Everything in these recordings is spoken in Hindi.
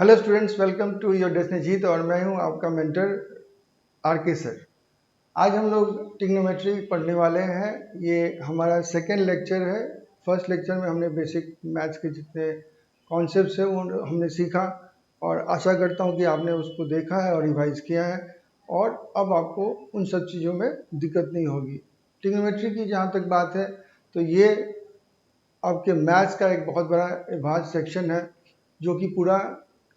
Hello students, welcome to your डेस्टिनेजीत और मैं हूं आपका मेंटर आर.के. सर। आज हम लोग ट्रिग्नोमेट्री पढ़ने वाले हैं। ये हमारा सेकेंड लेक्चर है। फर्स्ट लेक्चर में हमने बेसिक मैथ्स के जितने कॉन्सेप्ट्स हैं वो हमने सीखा और आशा करता हूं कि आपने उसको देखा है और रिवाइज किया है और अब आपको उन सब चीज़ों में दिक्कत नहीं होगी। ट्रिग्नोमेट्री की जहाँ तक बात है तो ये आपके मैथ्स का एक बहुत बड़ा वास्ट सेक्शन है जो कि पूरा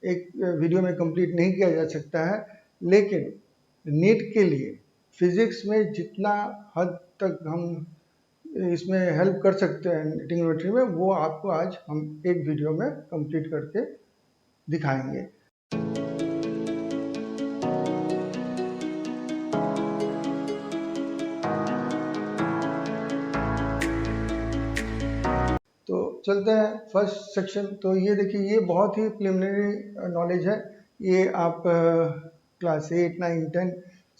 एक वीडियो में कंप्लीट नहीं किया जा सकता है, लेकिन नीट के लिए फिज़िक्स में जितना हद तक हम इसमें हेल्प कर सकते हैं ट्रिग्नोमेट्री में, वो आपको आज हम एक वीडियो में कंप्लीट करके दिखाएंगे। तो चलते हैं फर्स्ट सेक्शन। तो ये देखिए, ये बहुत ही प्रिलिमिनरी नॉलेज है। ये आप क्लास 8, 9, 10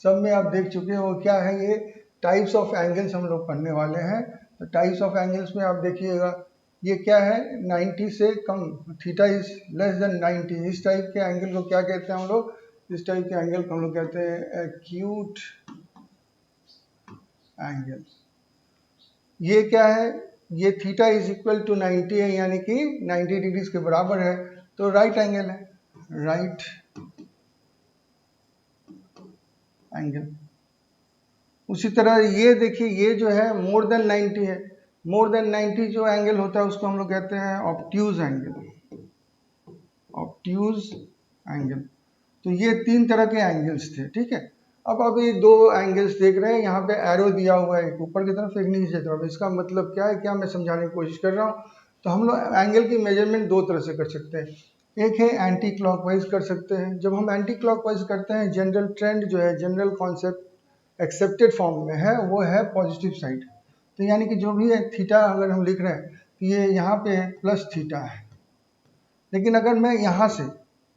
सब में आप देख चुके हो। क्या है ये? टाइप्स ऑफ एंगल्स हम लोग पढ़ने वाले हैं। तो टाइप्स ऑफ एंगल्स में आप देखिएगा, ये क्या है? 90 से कम, थीटा इज लेस देन 90। इस टाइप के एंगल को क्या कहते हैं हम लोग? इस टाइप के एंगल को हम लोग कहते हैं एक्यूट एंगल। ये क्या है? ये थीटा इज इक्वल टू 90 है, यानी कि 90 डिग्रीज के बराबर है, तो राइट एंगल है, राइट एंगल। उसी तरह ये देखिए, ये जो है मोर देन 90 है। मोर देन 90 जो एंगल होता है उसको हम लोग कहते हैं ऑब्ट्यूज एंगल, ऑब्ट्यूज एंगल। तो ये तीन तरह के एंगल्स थे, ठीक है। अब ये दो एंगल्स देख रहे हैं, यहाँ पे एरो दिया हुआ है, एक ऊपर की तरफ एक नीचे की तरफ। इसका मतलब क्या है, क्या मैं समझाने की कोशिश कर रहा हूँ? तो हम लोग एंगल की मेजरमेंट दो तरह से कर सकते हैं। एक है एंटी क्लॉकवाइज कर सकते हैं। जब हम एंटी क्लॉकवाइज करते हैं, जनरल ट्रेंड जो है, जनरल कॉन्सेप्ट एक्सेप्टेड फॉर्म में है, वो है पॉजिटिव साइड। तो यानी कि जो भी है थीटा अगर हम लिख रहे हैं तो ये यहाँ पे प्लस थीटा है, लेकिन अगर मैं यहाँ से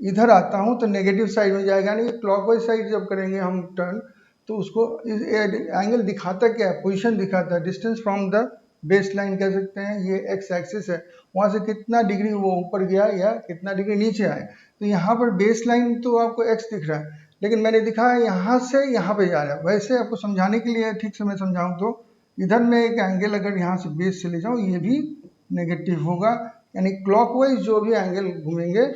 इधर आता हूँ तो नेगेटिव साइड में जाएगा। यानी क्लॉकवाइज साइड जब करेंगे हम टर्न, तो उसको एंगल दिखाता क्या है? पोजीशन दिखाता है, distance from the base line कह सकते हैं। ये एक्स एक्सिस है, वहाँ से कितना डिग्री वो ऊपर गया या कितना डिग्री नीचे आए। तो यहाँ पर बेस लाइन तो आपको एक्स दिख रहा है, लेकिन मैंने दिखाया यहाँ से यहाँ पे जा रहा है। वैसे आपको समझाने के लिए ठीक से मैं समझाऊँ तो इधर में एक एंगल अगर यहाँ से बेस से ले जाऊँ, ये भी नेगेटिव होगा। यानी क्लॉकवाइज जो भी एंगल घूमेंगे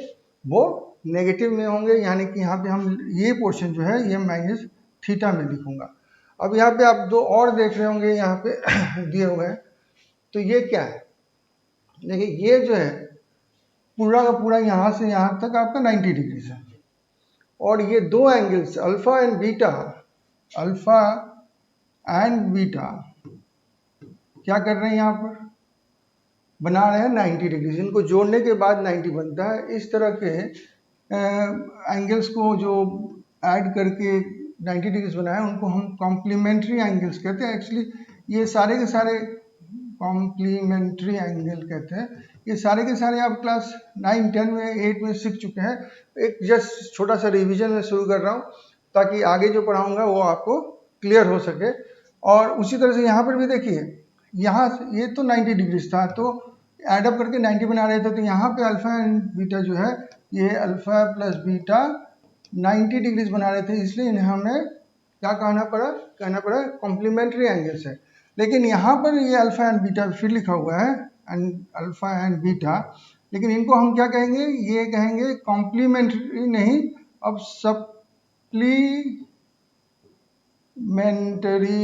वो नेगेटिव में होंगे। यानी कि यहाँ पे हम ये पोर्शन जो है ये माइनस थीटा में लिखूंगा। अब यहाँ पे आप दो और देख रहे होंगे, यहाँ पे दिए हुए हैं। तो ये क्या है? देखिए, ये जो है पूरा का पूरा यहाँ से यहाँ तक आपका 90 डिग्री है, और ये दो angles alpha and beta, alpha and beta क्या कर रहे हैं? यहाँ पर बना रहे हैं 90 डिग्री। इनको जोड़ने के बाद 90 बनता है। इस तरह के एंगल्स को जो ऐड करके 90 डिग्रीज बनाए, उनको हम कॉम्प्लीमेंट्री एंगल्स कहते हैं। एक्चुअली ये सारे के सारे कॉम्प्लीमेंट्री एंगल कहते हैं। ये सारे के सारे आप क्लास 9, 10 में, 8 में सीख चुके हैं। एक जस्ट छोटा सा रिवीजन में शुरू कर रहा हूँ ताकि आगे जो पढ़ाऊँगा वो आपको क्लियर हो सके। और उसी तरह से यहाँ पर भी देखिए, यहाँ ये तो 90 डिग्रीज था, तो एडअप करके 90 बना रहे थे। तो यहाँ पे अल्फा एंड बीटा जो है, ये अल्फा प्लस बीटा 90 डिग्रीज बना रहे थे, इसलिए इन्हें हमें क्या कहना पड़ा कॉम्प्लीमेंट्री एंगल्स है। लेकिन यहाँ पर ये अल्फा एंड बीटा फिर लिखा हुआ है, एंड अल्फा एंड बीटा, लेकिन इनको हम क्या कहेंगे? ये कहेंगे कॉम्प्लीमेंट्री नहीं, अब सप्लीमेंट्री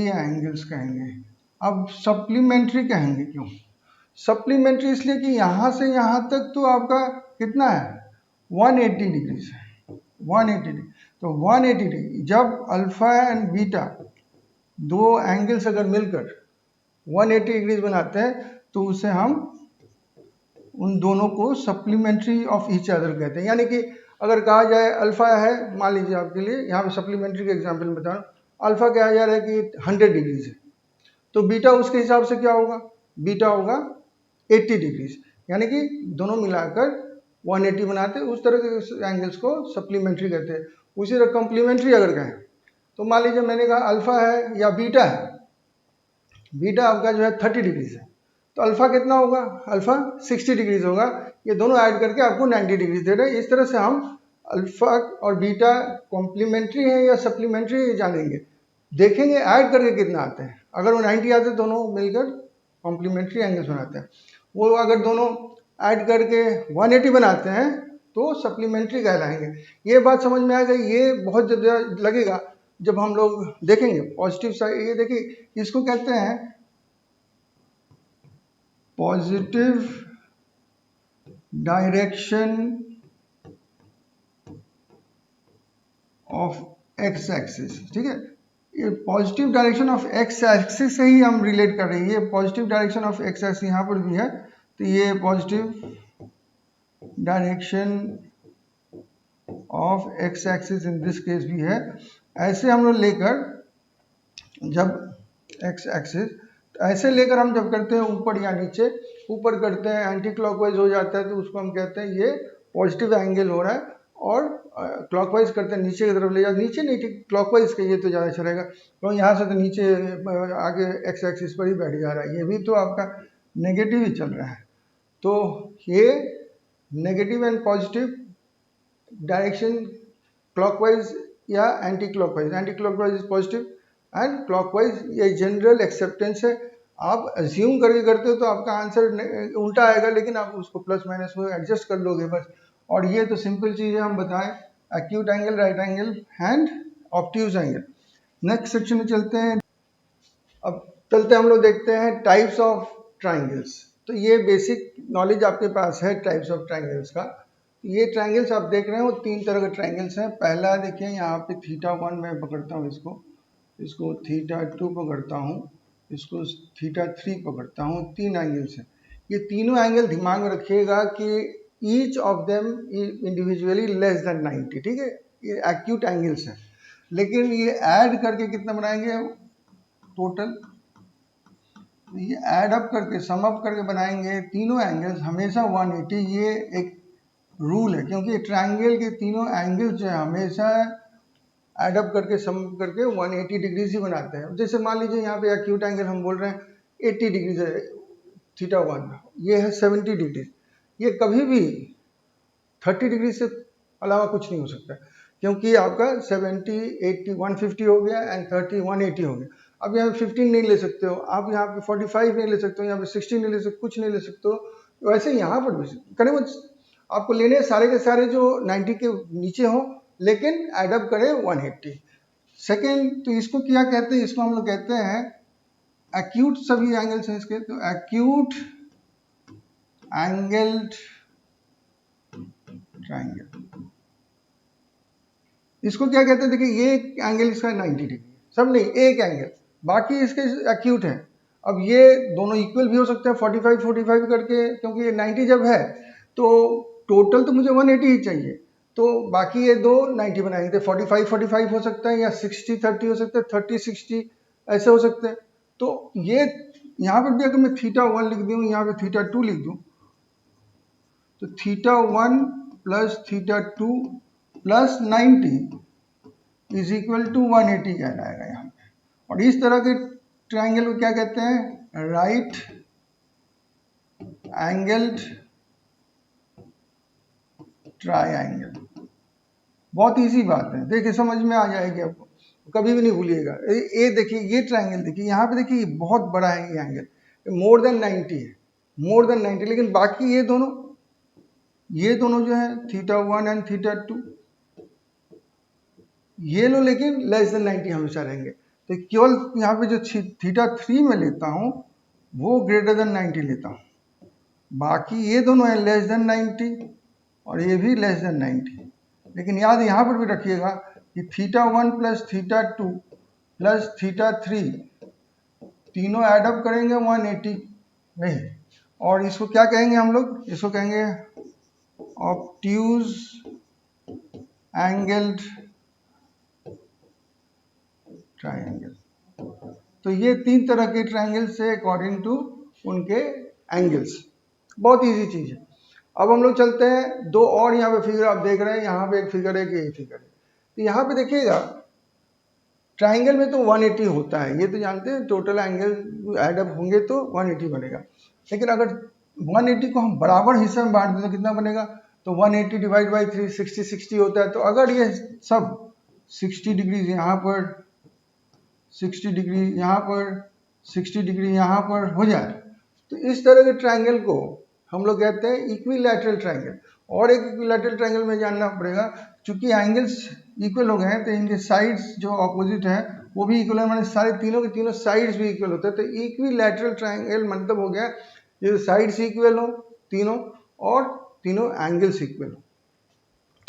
एंगल्स कहेंगे। अब सप्लीमेंट्री कहेंगे क्यों? सप्लीमेंट्री इसलिए कि यहाँ से यहाँ तक तो आपका कितना है? 180 डिग्रीज है, 180 डिग्री। तो 180 डिग्री, जब अल्फा एंड बीटा दो एंगल्स अगर मिलकर 180 डिग्रीज बनाते हैं, तो उसे हम उन दोनों को सप्लीमेंट्री ऑफ ईच अदर कहते हैं। यानी कि अगर कहा जाए अल्फा है, मान लीजिए आपके लिए यहाँ पे सप्लीमेंट्री के एग्जाम्पल बता रहा हूँ, अल्फा कहा जा रहा है कि 100 डिग्रीज है, तो बीटा उसके हिसाब से क्या होगा? बीटा होगा 80 डिग्रीज। यानी कि दोनों मिलाकर 180 बनाते हैं। उस तरह के एंगल्स को सप्लीमेंट्री कहते हैं। उसी तरह कॉम्प्लीमेंट्री अगर कहें तो मान लीजिए मैंने कहा अल्फा है या बीटा है, बीटा आपका जो है 30 डिग्रीज है, तो अल्फा कितना होगा, अल्फा 60 डिग्रीज होगा। ये दोनों ऐड करके आपको 90 डिग्रीज दे रहे हैं। इस तरह से हम अल्फा और बीटा कॉम्प्लीमेंट्री है या सप्लीमेंट्री है जानेंगे, देखेंगे ऐड करके कितना आते हैं। अगर वो 90 आते हैं दोनों मिलकर कॉम्प्लीमेंट्री एंगल्स बनाते हैं, वो अगर दोनों ऐड करके 180 बनाते हैं तो सप्लीमेंट्री कहलाएंगे। ये बात समझ में आ गई। ये बहुत ज़्यादा लगेगा जब हम लोग देखेंगे पॉजिटिव साइड। ये देखिए, इसको कहते हैं positive direction of x axis, ठीक है। ये positive direction of x axis से ही हम रिलेट कर रहे हैं। ये positive direction of x axis यहाँ पर भी है, तो ये positive direction of x axis in this case भी है। ऐसे हम लोग लेकर जब एक्स एक्सिस, ऐसे लेकर हम जब करते हैं ऊपर या नीचे, ऊपर करते हैं एंटी क्लॉकवाइज हो जाता है तो उसको हम कहते हैं ये पॉजिटिव एंगल हो रहा है। और क्लॉकवाइज करते हैं नीचे की तरफ ले जाते, नीचे नहीं, ठीक क्लॉकवाइज कहिए तो ज़्यादा चलेगा, तो यहाँ से तो नीचे आगे एक्स एक्सिस पर ही बैठ जा रहा है। ये भी तो आपका नेगेटिव ही चल रहा है। तो ये negative and positive direction clockwise या anti clockwise. Anti clockwise is positive and clockwise ये जनरल एक्सेप्टेंस है। आप अज्यूम करके करते हो तो आपका आंसर उल्टा आएगा, लेकिन आप उसको प्लस माइनस में एडजस्ट कर लोगे बस। और ये तो सिंपल चीज़ है, हम बताएं acute angle, right angle and obtuse angle. Next section में चलते हैं। अब चलते हम लोग देखते हैं टाइप्स ऑफ ट्राइंगल्स। तो ये बेसिक नॉलेज आपके पास है टाइप्स ऑफ ट्राइंगल्स का। ये ट्राइंगल्स आप देख रहे हो, 3 तरह के ट्राइंगल्स हैं। पहला देखिए यहाँ पे θ1 मैं पकड़ता हूँ, इसको θ2 पकड़ता हूँ, इसको θ3 पकड़ता हूँ। 3 एंगल्स हैं। ये तीनों एंगल दिमाग में रखिएगा कि each of them individually less than 90, ठीक है। ये एक्यूट एंगल्स हैं, लेकिन ये ऐड करके कितना बनाएंगे टोटल, ये ऐड अप करके सम अप करके बनाएंगे तीनों एंगल्स हमेशा 180। ये एक रूल है, क्योंकि ट्रायंगल के तीनों एंगल्स जो है हमेशा ऐड अप करके सम करके 180 डिग्रीज ही बनाते हैं। जैसे मान लीजिए यहाँ पे एक्यूट एंगल हम बोल रहे हैं 80 डिग्रीज है θ1, ये है 70 डिग्रीज। ये कभी भी 30 डिग्री से अलावा कुछ नहीं हो सकता, क्योंकि आपका 70 80 150 हो गया एंड 30 180 हो गया। अब यहाँ पे 15 नहीं ले सकते हो आप, यहाँ पे 45 नहीं ले सकते हो, यहाँ पे 16 नहीं ले सकते, कुछ नहीं ले सकते हो। वैसे यहाँ पर भी करें, आपको लेने सारे के सारे जो 90 के नीचे हो, लेकिन एडअप करें 180। सेकेंड, तो इसको क्या कहते हैं, इसको हम लोग कहते हैं एक्यूट, सभी एंगल्स हैं इसके, तो एक्यूट एंगल्ड ट्रायंगल। इसको क्या कहते हैं, देखिए ये एंगल इसका 90 डिग्री, सब नहीं, एक एंगल, बाकी इसके एक्यूट है। अब ये दोनों इक्वल भी हो सकते हैं 45 45 करके, क्योंकि ये 90 जब है तो टोटल तो मुझे 180 ही चाहिए, तो बाकी ये दो 90 बनाएंगे। 45 45 हो सकता है, या 60 30 हो सकता है, 30 60 ऐसे हो सकते हैं। तो ये यहाँ पर भी अगर मैं θ1 लिख दूँ, यहाँ पे θ2 लिख दूँ, तो θ1 plus θ2 plus 90 is equal to 180 कहलाएगा यहाँ पे। और इस तरह के ट्रायंगल को क्या कहते हैं, राइट एंगल्ड ट्रायंगल। बहुत इजी बात है, देखिए समझ में आ जाएगी आपको, कभी भी नहीं भूलिएगा। ये देखिए, ये ट्रायंगल देखिए, यहाँ पे देखिए बहुत बड़ा है ये एंगल, मोर देन 90 है, मोर देन 90। लेकिन बाकी ये दोनों जो है θ1 एंड θ2, ये लो लेकिन लेस देन 90 हमेशा रहेंगे। तो केवल यहाँ पे जो θ3 में लेता हूँ वो ग्रेटर देन 90 लेता हूँ, बाकी ये दोनों है लेस देन 90 और ये भी लेस देन 90। लेकिन याद यहाँ पर भी रखिएगा कि θ1 प्लस θ2 प्लस θ3 तीनों एडअप करेंगे 180 नहीं। और इसको क्या कहेंगे हम लोग, इसको कहेंगे ऑब्ट्यूज एंगल्ड ट्रायंगल। तो ये 3 तरह के ट्रायंगल से अकॉर्डिंग टू उनके एंगल्स, बहुत इजी चीज है। अब हम लोग चलते हैं दो और, यहाँ पे फिगर आप देख रहे हैं, यहाँ पे एक फिगर है कि ये फिगर है। तो यहाँ पे देखिएगा ट्रायंगल में तो 180 होता है, ये तो जानते हैं, टोटल एंगल एडअप होंगे तो 180 बनेगा। लेकिन अगर 180 को हम बराबर हिस्से में बांट दें तो कितना बनेगा, तो 180 डिवाइड बाई 3 60 60 होता है। तो अगर ये सब 60 डिग्री यहाँ पर, 60 डिग्री यहाँ पर, 60 डिग्री यहाँ पर हो जाए, तो इस तरह के ट्रायंगल को हम लोग कहते हैं इक्विलैटरल ट्रायंगल। और एक इक्विलैटरल ट्रायंगल में जानना पड़ेगा, चूंकि एंगल्स इक्वल हो गए हैं तो इनके साइड्स जो ऑपोजिट है वो भी इक्वल है, माने सारे तीनों के तीनों साइड्स भी इक्वल होते हैं। तो इक्विलैटरल ट्रायंगल मतलब हो गया ये साइड्स इक्वल हो तीनों और तीनों एंगल्स इक्वल हो।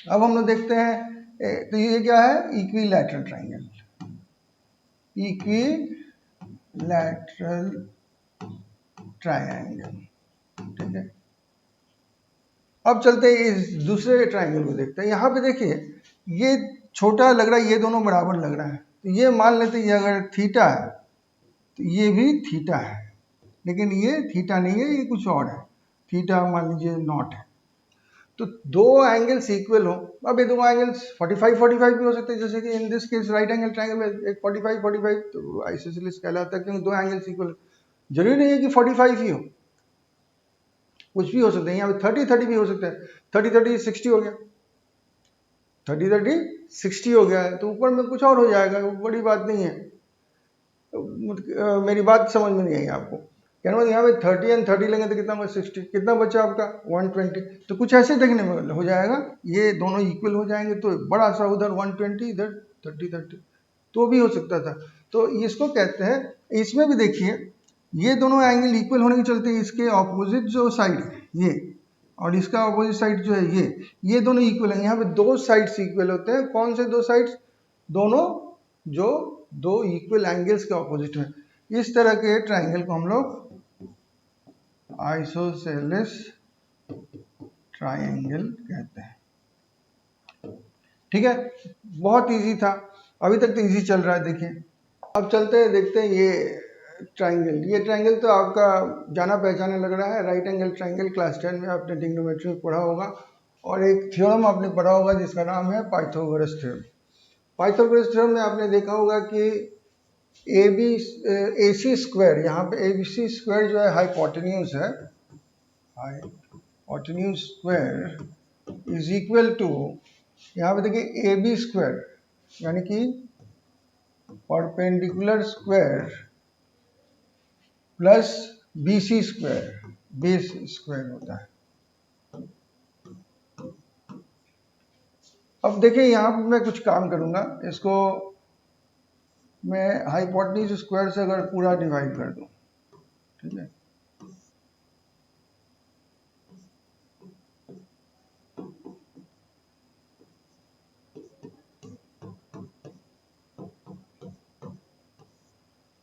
अब हम लोग देखते हैं तो ये क्या है, इक्विलैटरल ट्रायंगल, इक्विलैटरल ट्रायंगल, ठीक है। अब चलते हैं इस दूसरे ट्रायंगल को देखते हैं। यहाँ पे देखिए ये छोटा लग रहा है, ये दोनों बराबर लग रहा है, तो ये मान लेते हैं ये अगर थीटा है तो ये भी थीटा है, लेकिन ये थीटा नहीं है, ये कुछ और है, थीटा मान लीजिए नॉट है। तो दो एंगल्स इक्वल हो, अब ये दो एंगल्स 45 45 भी हो सकते हैं, जैसे कि in this case right angle triangle में एक 45 45 तो आइसोसेलेस कहलाता है, क्योंकि दो एंगल्स इक्वल। जरूरी नहीं है कि 45 ही हो, कुछ भी हो सकते हैं। यहाँ पे 30 30 भी हो सकता है, 30 30 60 हो गया, 30 30 60 हो गया है, तो ऊपर में कुछ और हो जाएगा, बड़ी बात नहीं है। मेरी बात समझ में नहीं आई आपको, कहना मतलब यहाँ पे 30 एंड 30 लेंगे तो कितना बचा, 60, कितना बचा आपका 120। तो कुछ ऐसे देखने में हो जाएगा, ये दोनों इक्वल हो जाएंगे, तो बड़ा सा उधर 120 इधर 30 30 तो भी हो सकता था। तो इसको कहते हैं, इसमें भी देखिए ये दोनों एंगल इक्वल होने के चलते इसके ऑपोजिट जो साइड है ये और इसका ऑपोजिट साइड जो है ये दोनों इक्वल है। यहाँ पे दो साइड्स इक्वल होते हैं, कौन से दो साइड्स, दोनों जो दो इक्वल एंगल्स के ऑपोजिट है। इस तरह के ट्रायंगल को हम लोग आइसोसेलेस ट्रायंगल कहते हैं, ठीक है। बहुत इजी था, अभी तक तो इजी चल रहा है। देखिए अब चलते हैं, देखते हैं ये ट्रायंगल तो आपका जाना पहचाना लग रहा है, राइट एंगल ट्रायंगल। क्लास 10 में आपने ट्रिग्नोमेट्री में पढ़ा होगा, और एक थ्योरम आपने पढ़ा होगा जिसका नाम है पाइथागोरस थ्योरम। पाइथागोरस थ्योरम में आपने देखा होगा कि AC स्क्वायर, यहाँ पे ABC स्क्वायर जो है हाइपोटेन्यूज है, hypotenuse square is equal to, यहाँ पे देखिए AB स्क्वायर यानी कि perpendicular square plus BC square, base square होता है। अब देखिए यहाँ पे मैं कुछ काम करूंगा, इसको मैं हाइपोटेन्यूज स्क्वायर से अगर पूरा डिवाइड कर दूं, ठीक है,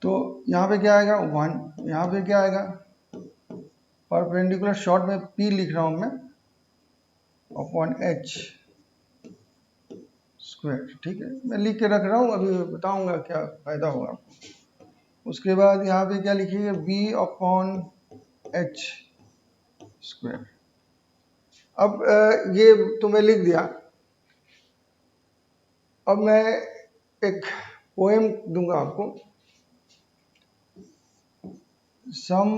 तो यहाँ पे क्या आएगा 1, यहाँ पे क्या आएगा परपेंडिकुलर, शॉर्ट में P लिख रहा हूँ मैं, अपॉन H स्क्वायर, ठीक है, मैं लिख के रख रहा हूँ, अभी बताऊंगा क्या फायदा होगा आपको। उसके बाद यहाँ पे क्या लिखिएगा B अपॉन H स्क्वायर। अब ये तो मैं लिख दिया, अब मैं एक पोएम दूंगा आपको। Some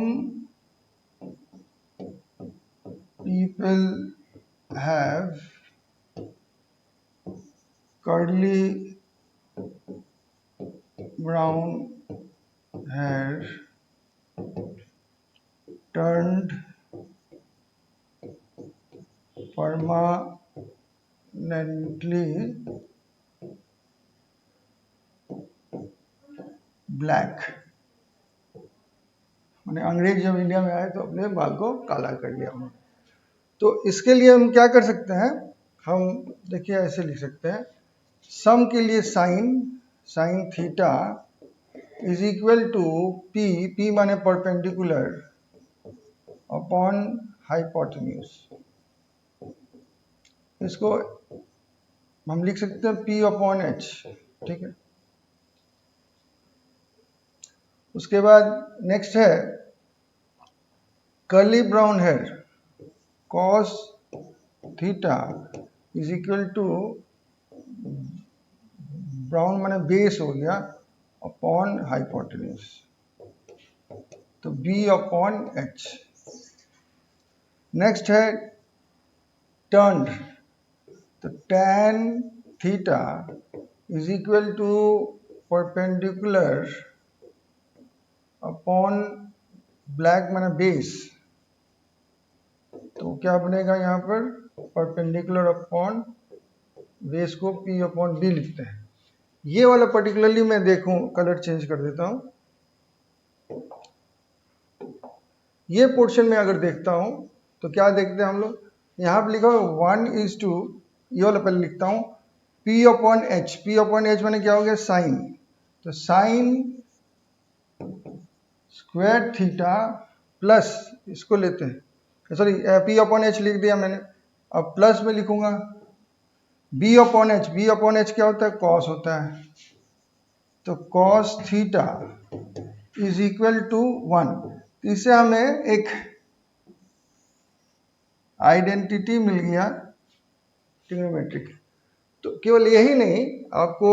people have curly brown hair turned permanently black, मैंने अंग्रेज जब इंडिया में आए तो अपने बाल को काला कर लिया उन्होंने। तो इसके लिए हम क्या कर सकते हैं, हम देखिए ऐसे लिख सकते हैं, सम के लिए sine theta is equal to P माने परपेंडिकुलर अपॉन हाइपोटेन्यूज। इसको हम लिख सकते हैं P अपॉन H, ठीक है। उसके बाद नेक्स्ट है curly brown hair, cos theta is equal to, brown माने बेस हो गया, अपॉन हाइपोटेन्यूज, तो B अपॉन H। नेक्स्ट है टर्न्ड, तो tan theta is equal to perpendicular upon black माने बेस, तो क्या बनेगा यहाँ पर परपेंडिकुलर अपॉन बेस को P अपॉन बी लिखते हैं। ये वाला पर्टिकुलरली मैं देखूं, कलर चेंज कर देता हूं, ये पोर्शन में अगर देखता हूं तो क्या देखते हैं हम लोग, यहाँ पर लिखा हुआ 1:2, ये वाला पहले लिखता हूं, P upon H, P upon H मैंने क्या हो गया साइन, तो साइन स्क्वायर थीटा प्लस इसको लेते हैं, सॉरी P अपॉन एच लिख दिया मैंने, अब प्लस में लिखूंगा B upon H, B upon H क्या होता है कॉस होता है, तो cos theta is equal to 1, तो इससे हमें एक आइडेंटिटी मिल गया ट्रिग्नोमेट्रिक। तो केवल यही नहीं, आपको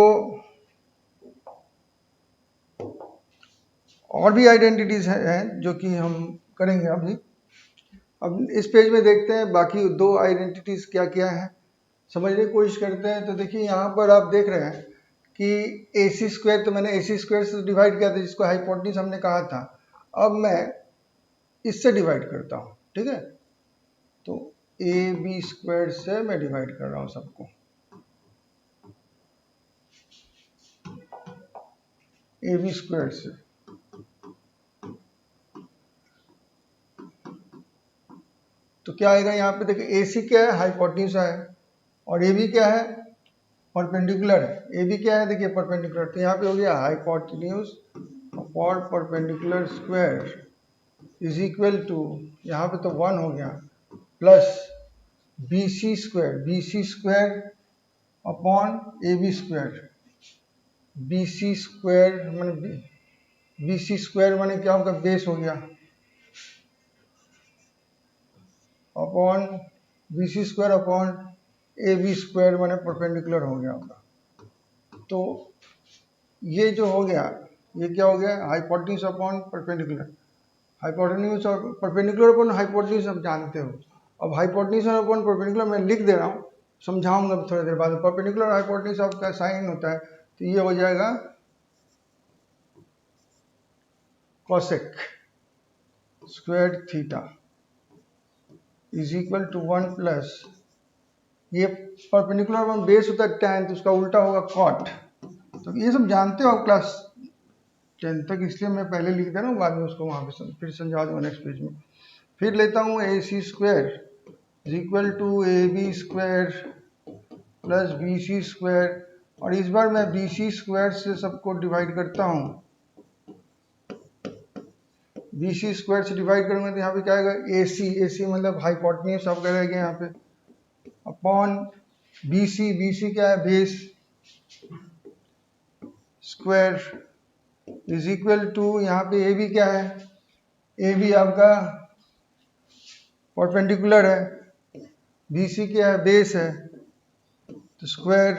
और भी आइडेंटिटीज हैं जो कि हम करेंगे अभी। अब इस पेज में देखते हैं बाकी दो आइडेंटिटीज क्या क्या है, समझने की कोशिश करते हैं। तो देखिए यहाँ पर आप देख रहे हैं कि AC स्क्वायर, तो मैंने AC स्क्वायर से डिवाइड किया था जिसको हाइपोटेन्यूज हमने कहा था, अब मैं इससे डिवाइड करता हूँ, ठीक है, तो AB स्क्वायर से मैं डिवाइड कर रहा हूँ सबको, AB स्क्वायर से, तो क्या आएगा यहाँ पे देखिए AC क्या है हाइपोटेन्यूज है और AB क्या है परपेंडिकुलर है, AB क्या है देखिए परपेंडिकुलर, तो यहाँ पे हो गया hypotenuse upon perpendicular square is equal to, यहाँ पे तो 1 हो गया, plus BC square upon AB square, BC square मैंने BC स्क्वायर मैंने क्या होगा बेस हो गया, upon BC square upon AB square मैंने परपेंडिकुलर हो गया होगा। तो ये जो हो गया, ये क्या हो गया हाइपोटेन्यूज अपॉन परपेंडिकुलर, हाइपोटेन्यूज और परपेंडिकुलर अपॉन हाइपोटेन्यूज आप जानते हो। अब हाइपोटेन्यूज अपॉन परपेंडिकुलर मैं लिख दे रहा हूँ, समझाऊंगा थोड़ी देर बाद। परपेंडिकुलर हाइपोटेन्यूज आपका साइन होता है, तो ये हो जाएगा cosec square theta is equal to 1 plus, ये परपेंडिकुलर अपॉन बेस होता है tan, तो उसका उल्टा होगा कॉट। तो ये सब जानते हो आप क्लास 10 तक, इसलिए मैं पहले लिख दे रहा हूँ, बाद में उसको वहाँ पे फिर समझा दूंगा नेक्स्ट पेज में। फिर लेता हूँ AC square is equal to AB square plus BC square, और इस बार मैं BC स्क्वायर से सबको डिवाइड करता हूँ, BC स्क्वायर से डिवाइड करूँगा तो यहाँ पे क्या आएगा AC मतलब हाइपोटेन्यूज आपका रहेगा यहाँ पे, अपॉन BC क्या है base square is equal to, यहाँ पे AB क्या है, AB आपका परपेंडिकुलर है, BC क्या है बेस है, तो स्क्वायर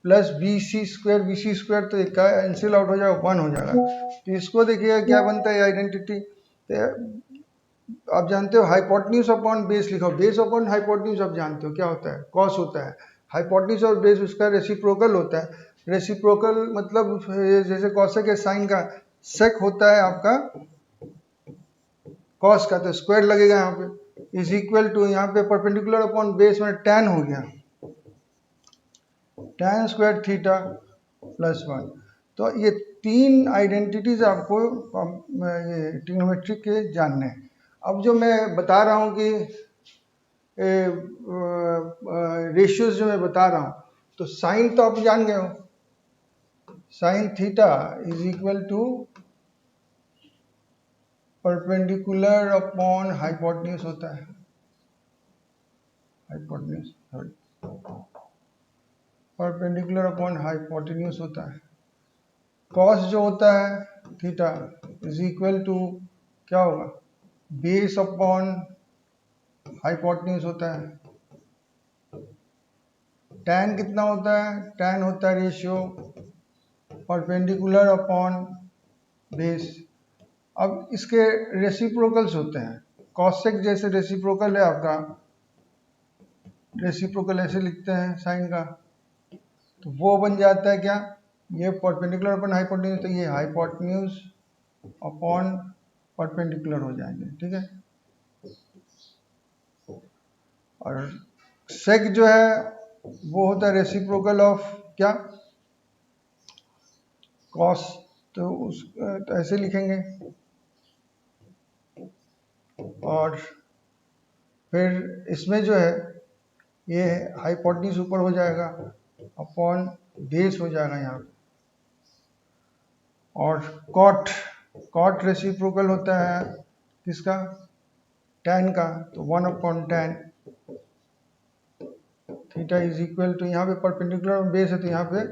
प्लस BC स्क्वायर तो एक कैंसिल आउट हो जाएगा 1 हो जाएगा। तो इसको देखिएगा क्या बनता है आइडेंटिटी, तो आप जानते हो हाइपोटेन्यूज अपॉन बेस लिखो, बेस अपॉन हाइपोटेन्यूज आप जानते हो क्या होता है कॉस होता है, हाइपोटेन्यूज और बेस उसका रेसिप्रोकल होता है, रेसिप्रोकल मतलब जैसे कॉसेक के साइन का सेक होता है आपका कॉस का, तो स्क्वायर लगेगा यहाँ पे इज इक्वल टू, यहाँ पे परपेंडिकुलर अपॉन बेस में tan हो गया, tan स्क्वायर थीटा प्लस 1। तो ये तीन आइडेंटिटीज आपको ये ट्रिग्नोमेट्रिक के जानने हैं। अब जो मैं बता रहा हूँ कि रेशियोज जो मैं बता रहा हूँ, तो साइन तो आप जान गए हो, sine theta is equal to perpendicular upon hypotenuse होता है, hypotenuse sorry perpendicular upon hypotenuse होता है। कॉस जो होता है थीटा इज इक्वल टू क्या होगा बेस अपॉन हाइपोटेन्यूज होता है। tan कितना होता है, tan होता है रेशियो परपेंडिकुलर अपॉन बेस। अब इसके रेसिप्रोकल्स होते हैं, कॉसेक जैसे रेसिप्रोकल है आपका, रेसिप्रोकल ऐसे लिखते हैं साइन का, तो वो बन जाता है क्या, ये परपेंडिकुलर अपन हाइपोटेन्यूज, तो ये हाइपोटेन्यूज अपॉन परपेंडिकुलर हो जाएंगे, ठीक है। और सेक जो है वो होता है रेसिप्रोकल ऑफ क्या, कॉस, तो उस तो ऐसे लिखेंगे। और फिर इसमें जो है ये हाइपोटेन्यूज ऊपर हो जाएगा अपॉन बेस हो जाएगा यहाँ पे। और कॉट, कॉट रेसिप्रोकल होता है किसका, tan का, तो 1/tan theta is equal to, यहाँ पे परपेंडिकुलर में बेस है तो यहाँ पे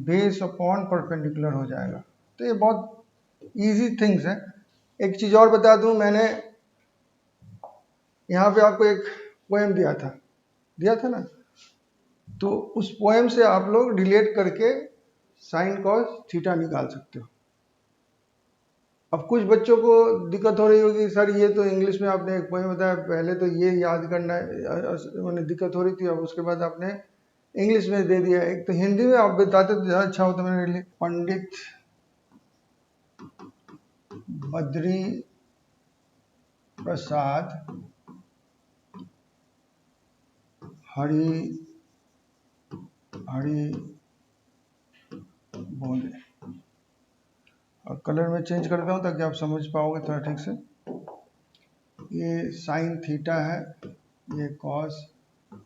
बेस अपॉन परपेंडिकुलर हो जाएगा। तो ये बहुत इजी थिंग्स है। एक चीज़ और बता दूं, मैंने यहाँ पे आपको एक पोएम दिया था ना, तो उस पोएम से आप लोग रिलेट करके साइन कॉस थीटा निकाल सकते हो। अब कुछ बच्चों को दिक्कत हो रही होगी, सर ये तो इंग्लिश में आपने एक पोएम बताया, पहले तो ये याद करना है, दिक्कत हो रही थी, अब उसके बाद आपने इंग्लिश में दे दिया। एक तो हिंदी में आप बताते तो ज़्यादा अच्छा होता मेरे लिए। पंडित बद्री प्रसाद हरि हरि बोले। और कलर में चेंज करता हूँ ताकि आप समझ पाओगे थोड़ा ठीक से। ये साइन थीटा है, ये कॉस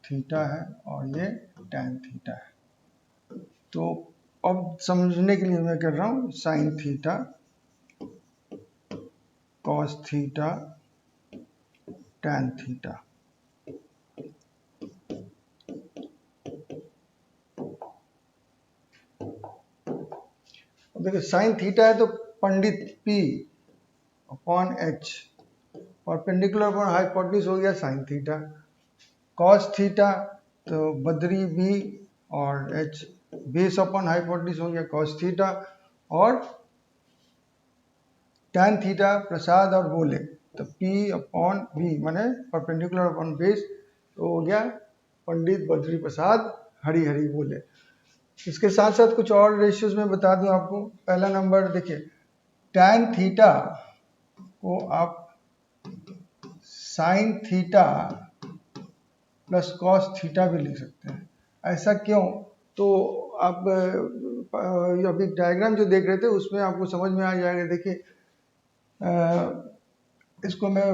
थीटा है और ये टैन थीटा है। तो अब समझने के लिए मैं कर रहा हूँ sign theta cos theta tan theta. देखिए साइन थीटा है तो पंडित P upon H, perpendicular upon hypotenuse हो गया साइन थीटा। कॉस थीटा तो बद्री B और H, बेस अपॉन हाइपोटेन्यूज हो गया कॉस थीटा। और टैन थीटा प्रसाद और बोले, तो P अपॉन B माने परपेंडिकुलर अपॉन बेस, तो हो गया पंडित बद्री प्रसाद हरि हरि बोले। इसके साथ साथ कुछ और रेशियोज में बता दूं आपको। पहला नंबर देखिए, टैन थीटा को आप sine theta plus cos theta भी लिख सकते हैं। ऐसा क्यों, तो आप अभी डायग्राम जो देख रहे थे उसमें आपको समझ में आ जाएगा। देखिए इसको मैं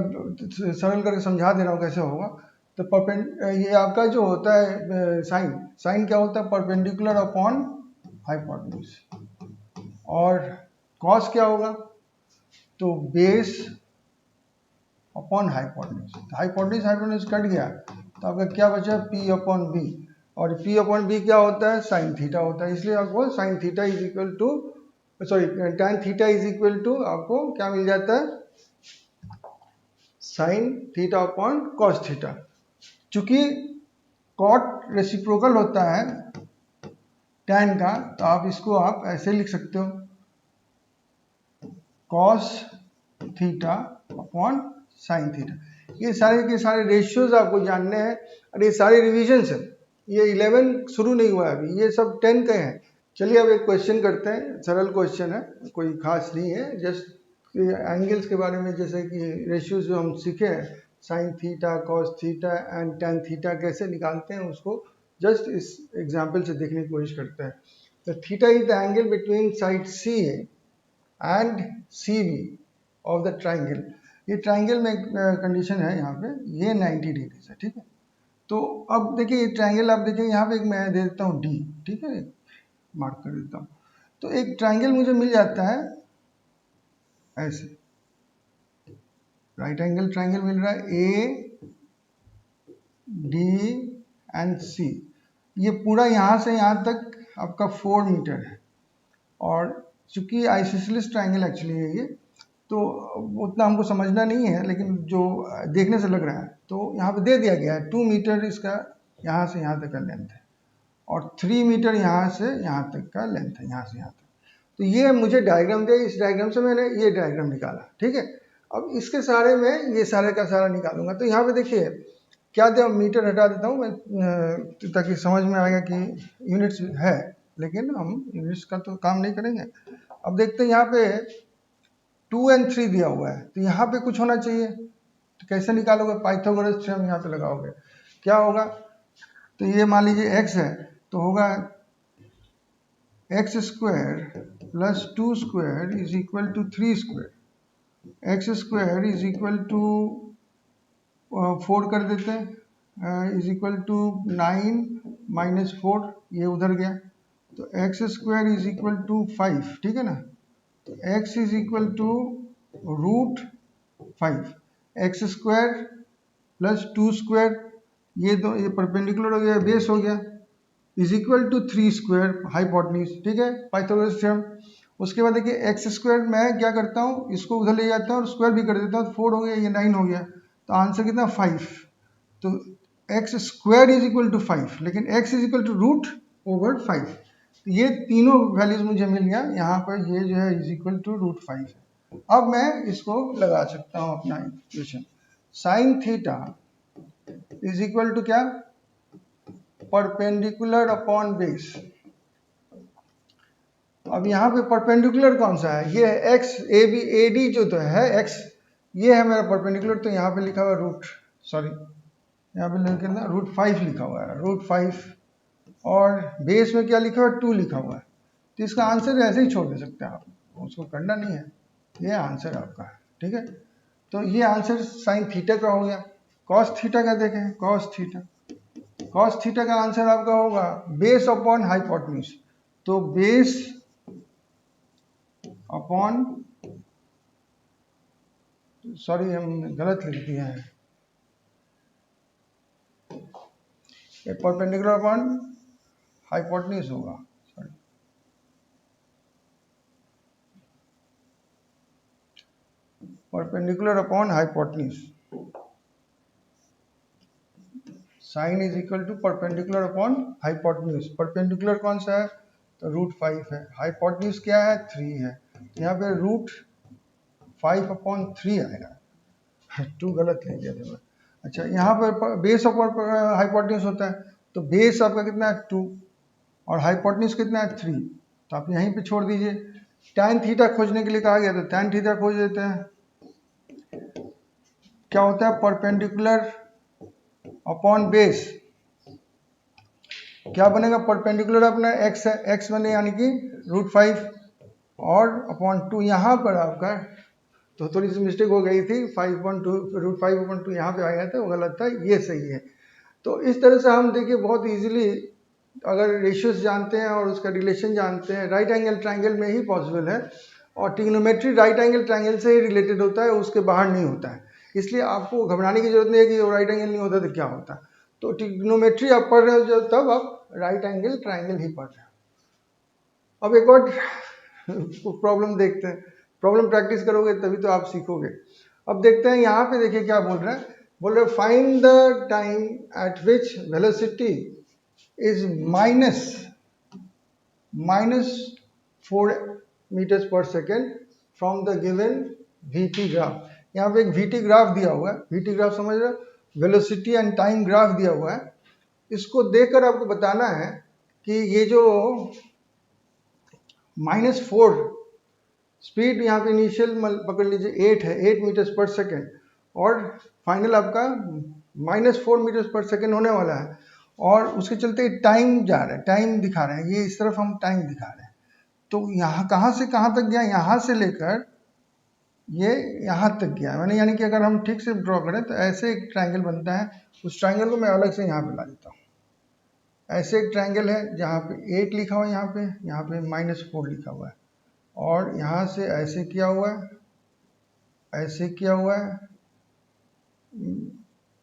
सरल करके समझा दे रहा हूँ कैसे होगा। तो ये आपका जो होता है साइन, साइन क्या होता है, परपेंडिकुलर अपॉन हाइपोटेन्यूज। और कॉस क्या होगा, तो base upon hypotenuse. Hypotenuse hypotenuse cut गया तो आपका क्या बचा, P अपॉन B। और P अपॉन B क्या होता है, साइन थीटा होता है। इसलिए आपको sine theta is equal to, sorry tan theta is equal to आपको क्या मिल जाता है, sine theta upon cos theta. चूंकि कॉट रेसिप्रोकल होता है टैन का, तो आप इसको आप ऐसे लिख सकते हो, cos theta upon sine theta. ये सारे के सारे रेशियोज आपको जानने हैं। और ये सारे रिविजन्स हैं, ये 11 शुरू नहीं हुआ है अभी, ये सब 10 के हैं। चलिए अब एक क्वेश्चन करते हैं, सरल क्वेश्चन है, कोई खास नहीं है। जस्ट एंगल्स के बारे में, जैसे कि रेशियोज जो हम सीखे हैं, sign theta cos theta and tan theta कैसे निकालते हैं, उसको जस्ट इस एग्जाम्पल से देखने की कोशिश करते हैं। तो theta is the angle between side C and C B of the triangle. ये ट्राइंगल में कंडीशन है यहाँ पे, ये 90 डिग्री है, ठीक है। तो अब देखिए ट्राइंगल, आप देखिए यहाँ पे एक मैं दे देता हूँ D, ठीक है, मार्क कर देता हूँ। तो एक ट्राइंगल मुझे मिल जाता है ऐसे, राइट एंगल ट्राइंगल मिल रहा है A D एंड C। ये पूरा यहाँ से यहाँ तक आपका 4 मीटर है। और चूंकि आइसोसेलेस ट्राइंगल एक्चुअली है ये, तो उतना हमको समझना नहीं है, लेकिन जो देखने से लग रहा है, तो यहाँ पे दे दिया गया है 2 मीटर इसका यहाँ से यहाँ तक का लेंथ है, और 3 मीटर यहाँ से यहाँ तक का लेंथ है, यहाँ से यहाँ तक। तो ये मुझे डायग्राम दिया, इस डायग्राम से मैंने ये डायग्राम निकाला, ठीक है। अब इसके सारे में ये सारे का सारा निकालूंगा। तो यहाँ पे देखिए क्या दिया, मीटर हटा देता हूँ मैं ताकि समझ में आएगा कि यूनिट्स है, लेकिन हम यूनिट्स का तो काम नहीं करेंगे। अब देखते हैं यहाँ पे 2 और 3 दिया हुआ है, तो यहाँ पे कुछ होना चाहिए। तो कैसे निकालोगे, पाइथागोरस थ्योरम यहाँ पे लगाओगे। क्या होगा, तो ये मान लीजिए x है, तो होगा x square plus 2 square is equal to 3 square. x square is equal to 4 कर देते हैं, इज इक्वल टू 9 माइनस 4, ये उधर गया, तो x square is equal to 5, ठीक है ना। तो x इज equal to root 5, x square plus 2 square, ये दो ये परपेंडिकुलर हो गया, बेस हो गया, is equal to 3 square hypotenuse, ठीक है, पाइथागोरस थ्योरम। उसके बाद देखिए एक्स स्क्वायर मैं क्या करता हूँ, इसको उधर ले जाता हूँ और स्क्वायर भी कर देता हूँ, 4 हो गया, ये 9 हो गया, तो आंसर कितना 5। तो x square is equal to 5, लेकिन x is equal to root over 5। तो ये तीनों वैल्यूज मुझे मिल गया यहाँ पर, ये जो है इज इक्वल टू रूट 5 है। अब मैं इसको लगा सकता हूँ अपना equation, sine theta is equal to क्या, परपेंडिकुलर अपॉन बेस। अब यहाँ पे परपेंडिकुलर कौन सा है, ये है x, A B A D जो तो है एक्स, ये है मेरा परपेंडिकुलर, तो यहाँ पे लिखा हुआ रूट, सॉरी यहाँ पे लिखा रूट 5 लिखा हुआ है, रूट 5, और बेस में क्या लिखा हुआ है, 2 लिखा हुआ है। तो इसका आंसर ऐसे ही छोड़ दे सकते हैं आप, उसको करना नहीं है, ये आंसर आपका है, ठीक है। तो ये आंसर साइन थीटा का हो गया। कॉस थीटा का देखें, कॉस थीटा का आंसर आपका होगा बेस अपॉन हाइपोटेन्यूज। तो बेस अपॉन, सॉरी हम गलत लिख दिए हैं, ये परपेंडिकुलर अपॉन हाइपोटेन्यूज होगा, sorry, perpendicular upon hypotenuse, sine is equal to perpendicular upon hypotenuse. Perpendicular कौन सा है, तो रूट 5 है, हाइपोटेन्यूज क्या है 3 है, तो यहाँ पे रूट 5 अपॉन 3 आएगा, 2 गलत लिख दिया था। अच्छा यहाँ पर बेस अपॉन हाइपोटेन्यूज होता है, तो बेस आपका कितना है 2 और हाइपोटेन्यूज कितना है 3, तो आप यहीं पे छोड़ दीजिए। टैन थीटा खोजने के लिए कहा गया, तो टैन थीटा खोज देते हैं। क्या होता है, परपेंडिकुलर अपॉन बेस, क्या बनेगा, परपेंडिकुलर अपना एक्स है, एक्स बने यानी कि रूट 5 और अपॉन 2, यहाँ पर आपका तो थोड़ी सी मिस्टेक हो गई थी, 5/2 रूट 5/2 यहाँ पे आ गया था, वो गलत था, ये सही है। तो इस तरह से हम देखिए बहुत इजीली अगर रेशियोज जानते हैं और उसका रिलेशन जानते हैं, राइट एंगल ट्रायंगल में ही पॉसिबल है, और ट्रिग्नोमेट्री राइट एंगल ट्रायंगल से ही रिलेटेड होता है, उसके बाहर नहीं होता है, इसलिए आपको घबराने की जरूरत नहीं है कि राइट एंगल नहीं होता तो क्या होता। तो ट्रिग्नोमेट्री आप पढ़ रहे हो जो, तब आप राइट एंगल ट्रायंगल ही पढ़ रहे हो। अब एक और प्रॉब्लम देखते हैं, प्रॉब्लम प्रैक्टिस करोगे तभी तो आप सीखोगे। अब देखते हैं यहाँ पे, देखिए क्या बोल रहा है, बोल रहे find the time at which velocity is minus 4 metres per second from the given VT graph. यहाँ पे एक वीटी ग्राफ दिया हुआ है, वीटी ग्राफ समझ रहे हो, वेलोसिटी एंड टाइम ग्राफ दिया हुआ है। इसको देखकर आपको बताना है कि ये जो -4 स्पीड यहाँ पे इनिशियल पकड़ लीजिए 8 है, 8 मीटर्स पर सेकेंड, और फाइनल आपका -4 मीटर्स पर सेकेंड होने वाला है, और उसके चलते टाइम जा रहा है, टाइम दिखा रहे हैं, ये इस तरफ हम टाइम दिखा रहे हैं। तो यहाँ कहाँ से कहाँ तक गया, यहाँ से लेकर ये यहाँ तक गया, मैंने यानी कि अगर हम ठीक से ड्रॉ करें तो ऐसे एक ट्राइंगल बनता है, उस ट्राइंगल को मैं अलग से यहाँ पे ला देता हूँ। ऐसे एक ट्राइंगल है जहाँ पे 8 लिखा हुआ है, यहाँ पे -4 लिखा हुआ है, और यहाँ से ऐसे किया हुआ है, ऐसे किया हुआ है,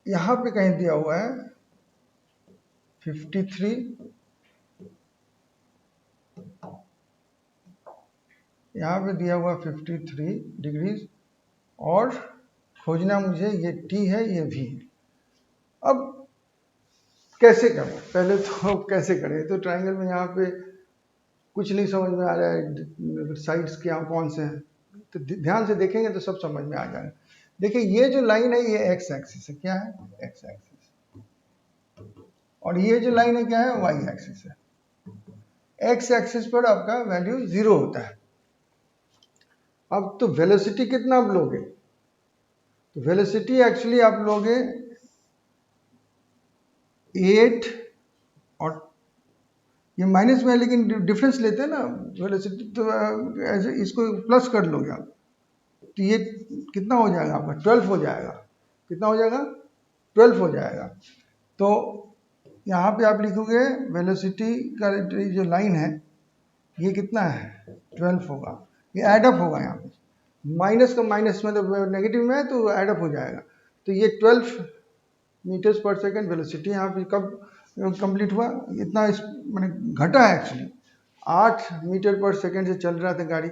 यहाँ पे कहीं दिया हुआ है 53, यहाँ पे दिया हुआ 53 डिग्रीज, और खोजना मुझे ये टी है, ये भी है। अब कैसे करें, पहले तो कैसे करें, तो ट्राइंगल में यहाँ पे कुछ नहीं समझ में आ रहा है, साइड्स क्या कौन से हैं, तो ध्यान से देखेंगे तो सब समझ में आ जाएगा। देखिए ये जो लाइन है ये एक्स एक्सिस है, क्या है, एक्स एक्सिस, और ये जो लाइन है क्या है, वाई एक्सिस है। एक्स एक्सिस पर आपका वैल्यू 0 होता है। अब तो वेलोसिटी कितना आप लोगे, तो वेलोसिटी एक्चुअली आप लोगे 8, और ये माइनस में है लेकिन डिफरेंस लेते हैं ना वेलोसिटी, तो ऐसे इसको प्लस कर लोगे आप, तो ये कितना हो जाएगा आपका, 12 हो जाएगा। कितना हो जाएगा, 12 हो जाएगा। तो यहाँ पे आप लिखोगे वेलोसिटी का जो लाइन है ये कितना है, 12 होगा। ये एडअप होगा, यहाँ पे माइनस का माइनस मतलब नेगेटिव में है तो एडअप हो जाएगा। तो ये 12 मीटर्स पर सेकेंड वेलोसिटी यहाँ पे कब कंप्लीट हुआ, इतना इस मैंने घटा है एक्चुअली। 8 मीटर पर सेकेंड से चल रहा था गाड़ी,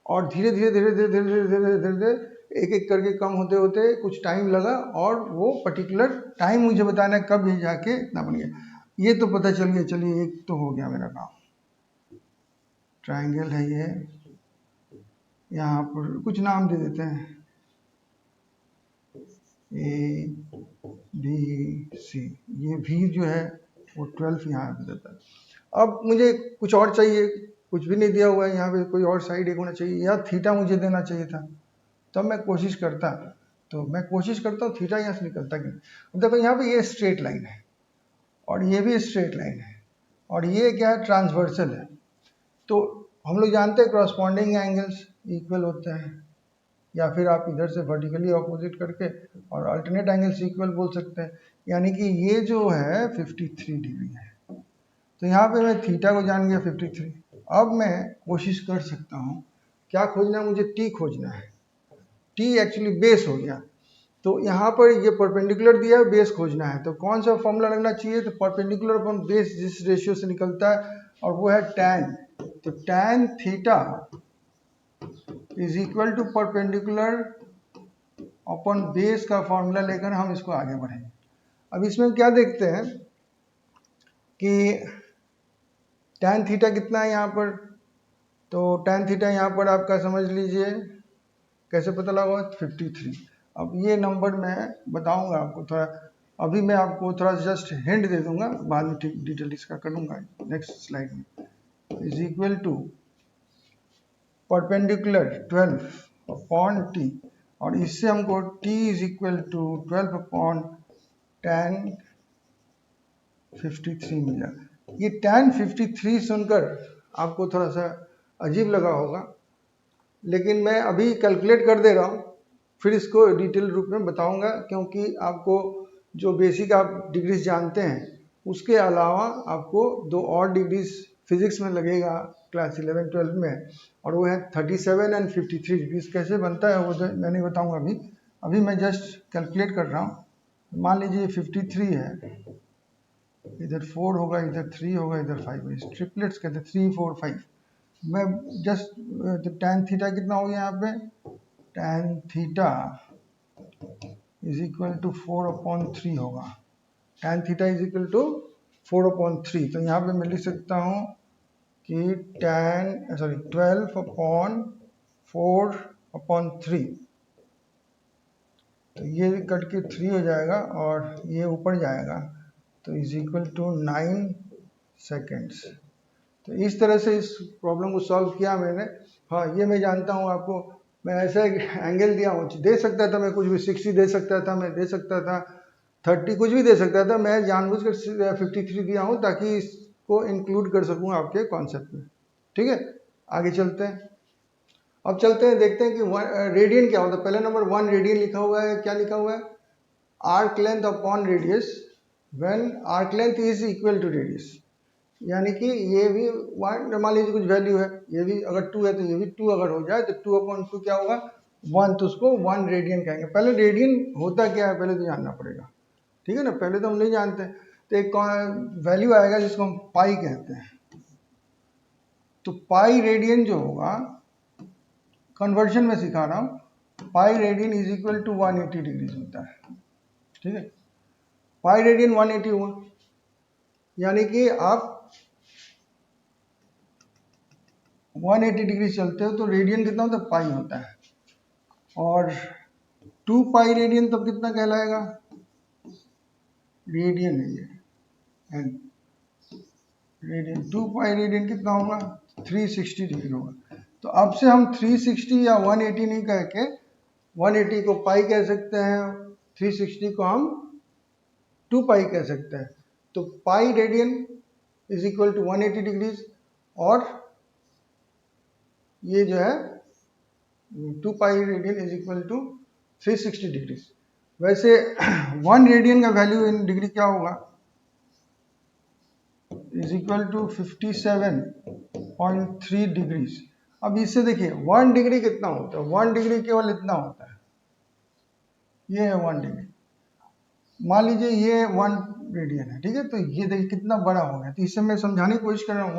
और धीरे धीरे धीरे धीरे धीरे धीरे धीरे धीरे धीरे एक एक करके कम होते होते कुछ टाइम लगा, और वो पर्टिकुलर टाइम मुझे बताना है कब ये जाके इतना बन गया। ये तो पता चल गया, चलिए एक तो हो गया मेरा काम। ट्राइंगल है ये, यहाँ पर कुछ नाम दे देते हैं, ए बी सी, ये भी जो है वो 12 यहाँ पे देता है। अब मुझे कुछ और चाहिए, कुछ भी नहीं दिया हुआ है यहाँ पे, कोई और साइड एक होना चाहिए, या थीटा मुझे देना चाहिए था, तब मैं कोशिश करता। तो मैं कोशिश करता हूँ थीटा यहाँ से निकलता कि नहीं। देखो यहाँ पे ये स्ट्रेट लाइन है, और ये भी स्ट्रेट लाइन है, और ये क्या है, ट्रांसवर्सल है। तो हम लोग जानते हैं क्रॉसपॉन्डिंग एंगल्स इक्वल होते हैं, या फिर आप इधर से वर्टिकली ऑपोजिट करके और अल्टरनेट एंगल्स इक्वल बोल सकते हैं। यानी कि ये जो है 53 डिग्री है। तो यहाँ पे मैं थीटा को जान गया 53। अब मैं कोशिश कर सकता हूँ, क्या खोजना है मुझे, टी खोजना है। टी एक्चुअली बेस हो गया, तो यहाँ पर ये परपेंडिकुलर दिया है, बेस खोजना है। तो कौन सा फॉर्मूला लगना चाहिए, तो परपेंडिकुलर अपॉन बेस जिस रेशियो से निकलता है, और वो है tan। तो tan theta is equal to perpendicular upon base का फॉर्मूला लेकर हम इसको आगे बढ़ेंगे। अब इसमें क्या देखते हैं कि tan थीटा कितना है यहाँ पर, तो tan थीटा यहाँ पर आपका समझ लीजिए कैसे पता लगा, 53। अब ये नंबर मैं बताऊंगा आपको थोड़ा, अभी मैं आपको थोड़ा जस्ट हिंट दे दूंगा, बाद में ठीक डिटेल इसका करूंगा नेक्स्ट स्लाइड में। Is equal to perpendicular 12 upon T, और इससे हमको t is equal to 12 upon tan 53 मिला। ये tan 53 सुनकर आपको थोड़ा सा अजीब लगा होगा, लेकिन मैं अभी कैलकुलेट कर दे रहा हूँ, फिर इसको डिटेल रूप में बताऊंगा, क्योंकि आपको जो बेसिक आप डिग्रीज जानते हैं उसके अलावा आपको 2 और डिग्रीज फिजिक्स में लगेगा क्लास 11-12 में, और वो है 37 एंड 53 डिग्रीज। कैसे बनता है वो मैं नहीं बताऊंगा अभी। अभी मैं जस्ट कैलकुलेट कर रहा हूँ। मान लीजिए 53 है, इधर 4 होगा, इधर 3 होगा, इधर 5 है, ट्रिपलेट्स कहते हैं, 3 4 5। मैं जस्ट tan थीटा कितना हो गया यहाँ पे, tan theta is equal to 4/3 होगा। tan theta is equal to 4/3। तो यहाँ पे मैं लिख सकता हूँ कि 12/4/3, तो ये कट के 3 हो जाएगा और ये ऊपर जाएगा, तो इज इक्वल टू 9 सेकेंड्स। तो इस तरह से इस प्रॉब्लम को सॉल्व किया मैंने। हाँ, ये मैं जानता हूँ आपको, मैं ऐसा एक एंगल दिया हूँ, दे सकता था मैं कुछ भी, 60 दे सकता था, मैं दे सकता था 30, कुछ भी दे सकता था। मैं जानबूझकर 53 दिया हूँ ताकि इसको इंक्लूड कर सकूँ आपके कॉन्सेप्ट में। ठीक है, आगे चलते हैं। अब चलते हैं, देखते हैं कि रेडियन क्या होता है। पहले नंबर 1 रेडियन लिखा हुआ है, क्या लिखा हुआ है, arc length upon radius when arc length is equal to radius. यानी कि ये भी 1, मान लीजिए कुछ वैल्यू है, ये भी अगर 2 है तो ये भी 2 अगर हो जाए तो 2/2 क्या होगा, 1, तो उसको 1 रेडियन कहेंगे। पहले रेडियन होता क्या है पहले तो जानना पड़ेगा, ठीक है ना, पहले तो हम नहीं जानते। तो एक वैल्यू आएगा जिसको हम पाई कहते हैं। तो पाई रेडियन जो होगा, कन्वर्जन में सिखा रहा हूँ, pi radian is equal to 180 degree होता है। ठीक है, पाई रेडियन 180 हुआ, यानी कि आप 180 डिग्री चलते हो तो रेडियन कितना होता है, पाई होता है। और 2 पाई रेडियन तब कितना कहलाएगा, रेडियन है ये, एंड रेडियन 2 पाई रेडियन कितना होगा, 360 डिग्री होगा। तो अब से हम 360 या 180 नहीं कह के 180 को पाई कह सकते हैं, 360 को हम 2 पाई कह सकते हैं। तो pi radian is equal to 180 degrees, और ये जो है 2 pi radian is equal to 360 degrees. वैसे 1 रेडियन का वैल्यू इन डिग्री क्या होगा, इज इक्वल टू 57.3 डिग्रीज। अब इससे देखिए 1 डिग्री कितना होता है, 1 डिग्री केवल इतना होता है, ये है 1 डिग्री। मान लीजिए ये 1 रेडियन है, ठीक है, तो ये देखिए कितना बड़ा हो गया। तो इससे मैं समझाने की कोशिश कर रहा हूँ,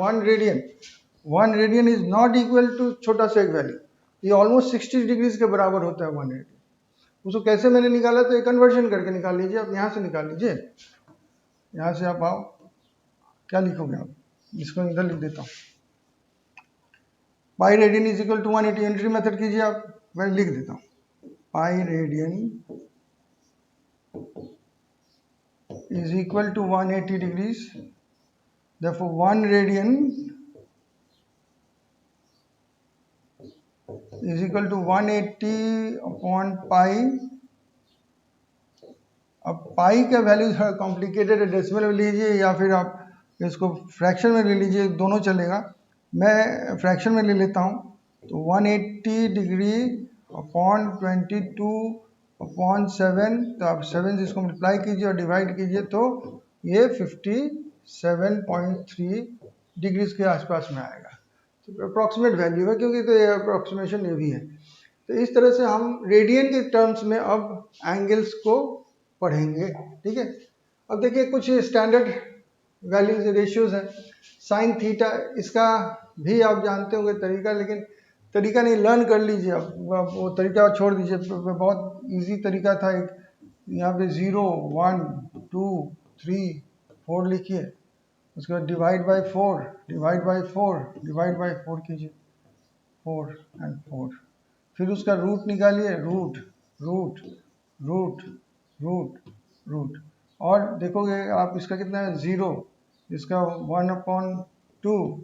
1 radian is not equal to छोटा सा एक वैल्यू, ये ऑलमोस्ट 60 डिग्रीज के बराबर होता है 1 रेडियन। उसको कैसे मैंने निकाला, तो ये कन्वर्जन करके निकाल लीजिए। आप यहाँ से निकाल लीजिए, यहाँ से आप आओ, क्या लिखोगे आप, इसको इधर लिख देता हूँ, pi radian is equal to 180, entry method कीजिए आप, मैं लिख देता हूँ, pi radian is equal to 180 degrees, therefore 1 radian is equal to 180 upon pi। अब पाई का वैल्यू थोड़ा कॉम्प्लिकेटेड है, डेसिमल में लीजिए या फिर आप इसको फ्रैक्शन में ले लीजिए, दोनों चलेगा। मैं फ्रैक्शन में ले लेता हूँ, तो 180 डिग्री अपॉन 22 अपॉन 7, तो आप 7 से इसको मल्टीप्लाई कीजिए और डिवाइड कीजिए, तो ये 57.3 डिग्रीज के आसपास में आएगा। तो अप्रॉक्सीमेट वैल्यू है, क्योंकि तो ये अप्रॉक्सीमेशन ये भी है। तो इस तरह से हम रेडियन के टर्म्स में अब एंगल्स को पढ़ेंगे, ठीक है। अब देखिए कुछ स्टैंडर्ड वैल्यूज रेशियोज है। साइन थीटा, इसका भी आप जानते होंगे तरीका, लेकिन तरीका नहीं, लर्न कर लीजिए। अब वो तरीका छोड़ दीजिए, बहुत इजी तरीका था एक, यहाँ पे 0 1 2 3 4 लिखिए, उसके बाद divide by 4 divide by 4 divide by 4 कीजिए, 4 एंड 4, फिर उसका रूट निकालिए, root root root root root, और देखोगे आप इसका कितना है, 0, इसका 1/2,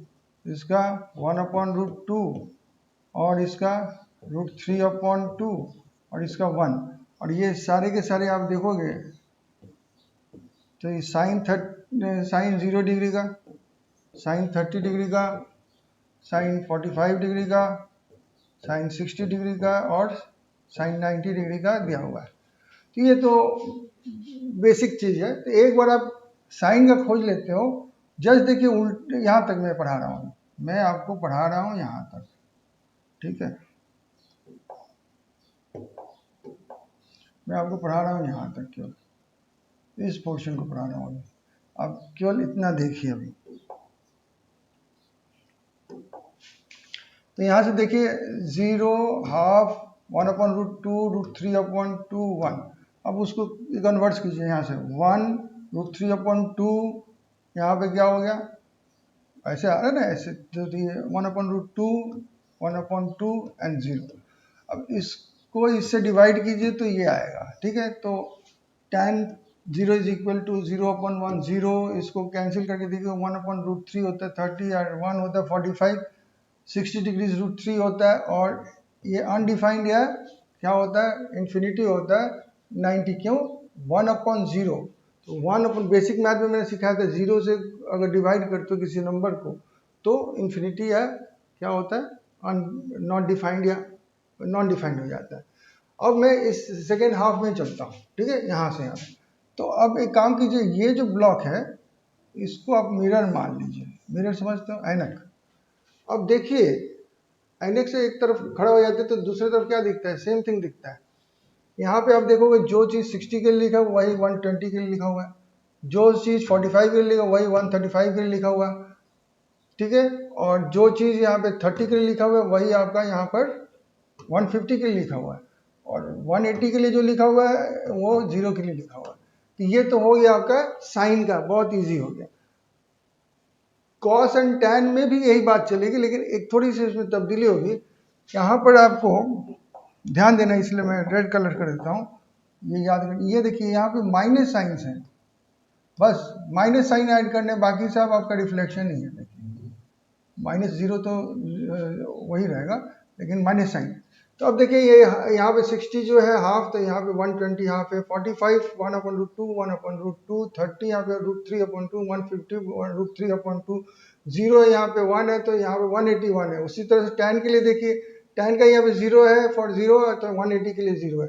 इसका 1/√2, और इसका √3/2, और इसका 1, और ये सारे के सारे आप देखोगे तो ये साइन 0 डिग्री का, साइन 30 डिग्री का, साइन 45 डिग्री का, साइन 60 डिग्री का, और साइन 90 डिग्री का दिया हुआ है। तो ये तो बेसिक चीज़ है। तो एक बार आप साइन का खोज लेते हो, जस्ट देखिए उल्टे, यहाँ तक मैं पढ़ा रहा हूँ, मैं आपको पढ़ा रहा हूँ यहाँ तक, ठीक है, मैं आपको पढ़ा रहा हूँ यहाँ तक, केवल इस पोर्शन को पढ़ा रहा हूँ अभी। अब केवल इतना देखिए अभी। तो यहाँ से देखिए 0 हाफ 1/√2 √3/2 1, अब उसको कन्वर्ट कीजिए, यहाँ से 1 √3/2, यहाँ पे क्या हो गया, ऐसे आ रहा है ना, ऐसे तो 1/√2 1/2 एंड 0। अब इसको इससे डिवाइड कीजिए तो ये आएगा, ठीक है। तो tan 0 इज इक्वल टू 0/1 0, इसको कैंसिल करके देखिए 1/√3 होता है 30, और 1 होता है 45, 60 डिग्रीज √3 होता है, और ये अनडिफाइंड है, क्या होता है, इन्फिनिटी होता है 90, क्यों, 1/0। तो 1 बेसिक मैथ में मैंने सिखाया था, 0 से अगर डिवाइड करते हो किसी नंबर को तो इन्फिनिटी है, क्या होता है, नॉट डिफाइंड या नॉन डिफाइंड हो जाता है। अब मैं इस सेकेंड हाफ में चलता हूँ, ठीक है, यहाँ से यहाँ। तो अब एक काम कीजिए, ये जो ब्लॉक है इसको आप मिरर मान लीजिए, मिरर समझते हो, ऐनक। अब देखिए ऐनक से एक तरफ खड़ा हो जाते तो दूसरी तरफ क्या दिखता है, सेम थिंग दिखता है। यहाँ पे आप देखोगे जो चीज़ 60 के लिए लिखा हुआ वही 120 के लिए लिखा हुआ है, जो चीज़ 45 के लिए लिखा वही 135 के लिए लिखा हुआ है, ठीक है, और जो चीज़ यहाँ पे 30 के लिए लिखा हुआ है वही आपका यहाँ पर 150 के लिए लिखा हुआ है, और 180 के लिए जो लिखा हुआ है वो 0 के लिए लिखा हुआ है। तो ये तो हो गया आपका साइन का, बहुत ईजी हो गया। कॉस एंड टैन में भी यही बात चलेगी, लेकिन एक थोड़ी सी इसमें तब्दीली होगी। यहाँ पर आपको ध्यान देना, इसलिए मैं रेड कलर कर देता हूँ, ये याद कर। ये देखिए यहाँ पे माइनस साइंस है, बस माइनस साइन ऐड करने, बाकी सब आपका रिफ्लेक्शन ही है। देखिए माइनस जीरो तो वही रहेगा, लेकिन माइनस साइन। तो अब देखिए ये यहाँ पे 60 जो है हाफ, तो यहाँ पे 120 हाफ है, 45 1/√2 1/√2, 30 यहाँ पे √3/2, 150 √3/2, 0 यहाँ पे 1 है, तो यहाँ पे 181 है। उसी तरह से tan के लिए देखिए, tan का यहाँ पे 0 है, फॉर 0 है तो 180 के लिए 0 है।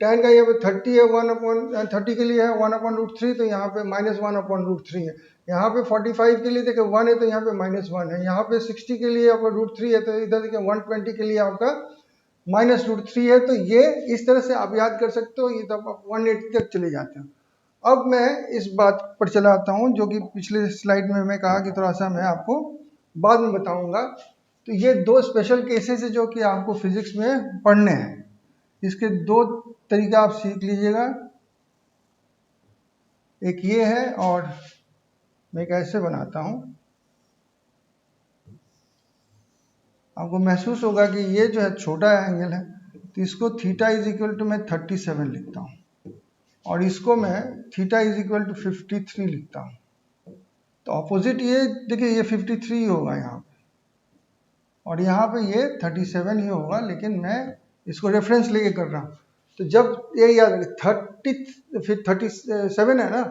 tan का यहाँ पे 30 है, 1/30 के लिए है 1/√3, तो यहाँ पे -1/√3 है। यहाँ पे 45 के लिए देखिए 1 है, तो यहाँ पे -1 है। यहाँ पे 60 के लिए आपका √3 है, तो इधर देखिए 120 के लिए आपका -√3 है। तो ये इस तरह से आप याद कर सकते हो, ये तब आप 180 तक चले जाते हैं। अब मैं इस बात पर चला आता हूँ जो कि पिछले स्लाइड में मैं कहा कि थोड़ा सा मैं आपको बाद में बताऊंगा। तो ये दो स्पेशल केसेस है जो कि आपको फिजिक्स में पढ़ने हैं। इसके दो तरीका आप सीख लीजिएगा, एक ये है और मैं कैसे बनाता हूँ। आपको महसूस होगा कि ये जो है छोटा एंगल है, तो इसको थीटा इज इक्वल टू मैं 37 लिखता हूँ, और इसको मैं थीटा इज इक्वल टू 53 लिखता हूँ। तो ऑपोजिट ये देखिए, ये 53 ही होगा यहाँ पे, और यहाँ पे ये 37 ही होगा, लेकिन मैं इसको रेफरेंस लेके कर रहा हूँ। तो जब ये याद रखिए 30 फिर 37 है ना,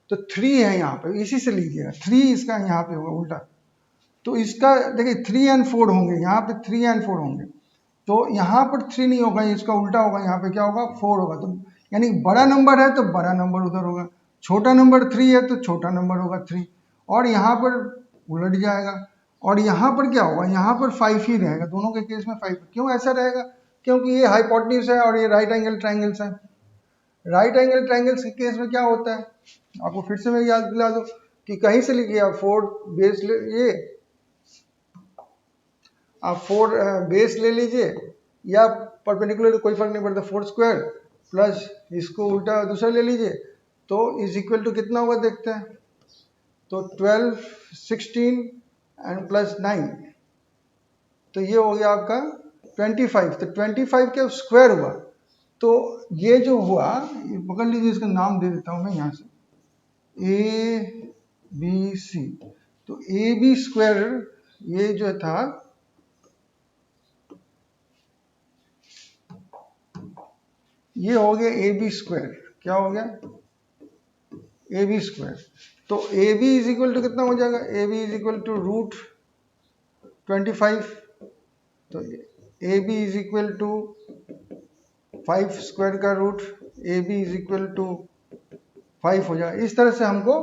तो 3 है यहाँ पे, इसी से लीजिएगा, 3 इसका यहाँ पे होगा उल्टा। तो इसका देखिए 3 and 4 होंगे, यहाँ पे 3 and 4 होंगे, तो यहाँ पर 3 नहीं होगा, इसका उल्टा होगा, यहाँ पे क्या होगा 4 होगा। तो यानी बड़ा नंबर है तो बड़ा नंबर उधर होगा, छोटा नंबर 3 है तो छोटा नंबर होगा 3, और यहाँ पर उलट जाएगा। और यहाँ पर क्या होगा, यहाँ पर 5 ही रहेगा, दोनों के केस में 5। क्यों ऐसा रहेगा, क्योंकि ये हाइपोटेन्यूज है और ये राइट एंगल ट्राइंगल्स है। राइट एंगल ट्राइंगल्स के केस में क्या होता है, आपको फिर से मैं याद दिला दूं कि कहीं से लिखिए आप 4 बेस ये आप 4 बेस ले लीजिए, या परपेंडिकुलर कोई फर्क नहीं पड़ता, 4 स्क्वायर प्लस इसको उल्टा दूसरा ले लीजिए, तो इज इक्वल टू कितना होगा देखते हैं। तो 12 16 एंड प्लस 9, तो ये हो गया आपका 25। तो 25 के स्क्वायर हुआ, तो ये जो हुआ, पकड़ लीजिए, इसका नाम दे देता हूँ मैं यहाँ से, ABC। तो AB स्क्वायर ये जो था, ये हो गया AB स्क्वायर। क्या हो गया, AB स्क्वायर। तो AB इज इक्वल टू कितना हो जाएगा, AB इज इक्वल टू √25। तो AB is equal to 5 square का root, AB is equal to 5 हो जाएगा। इस तरह से हमको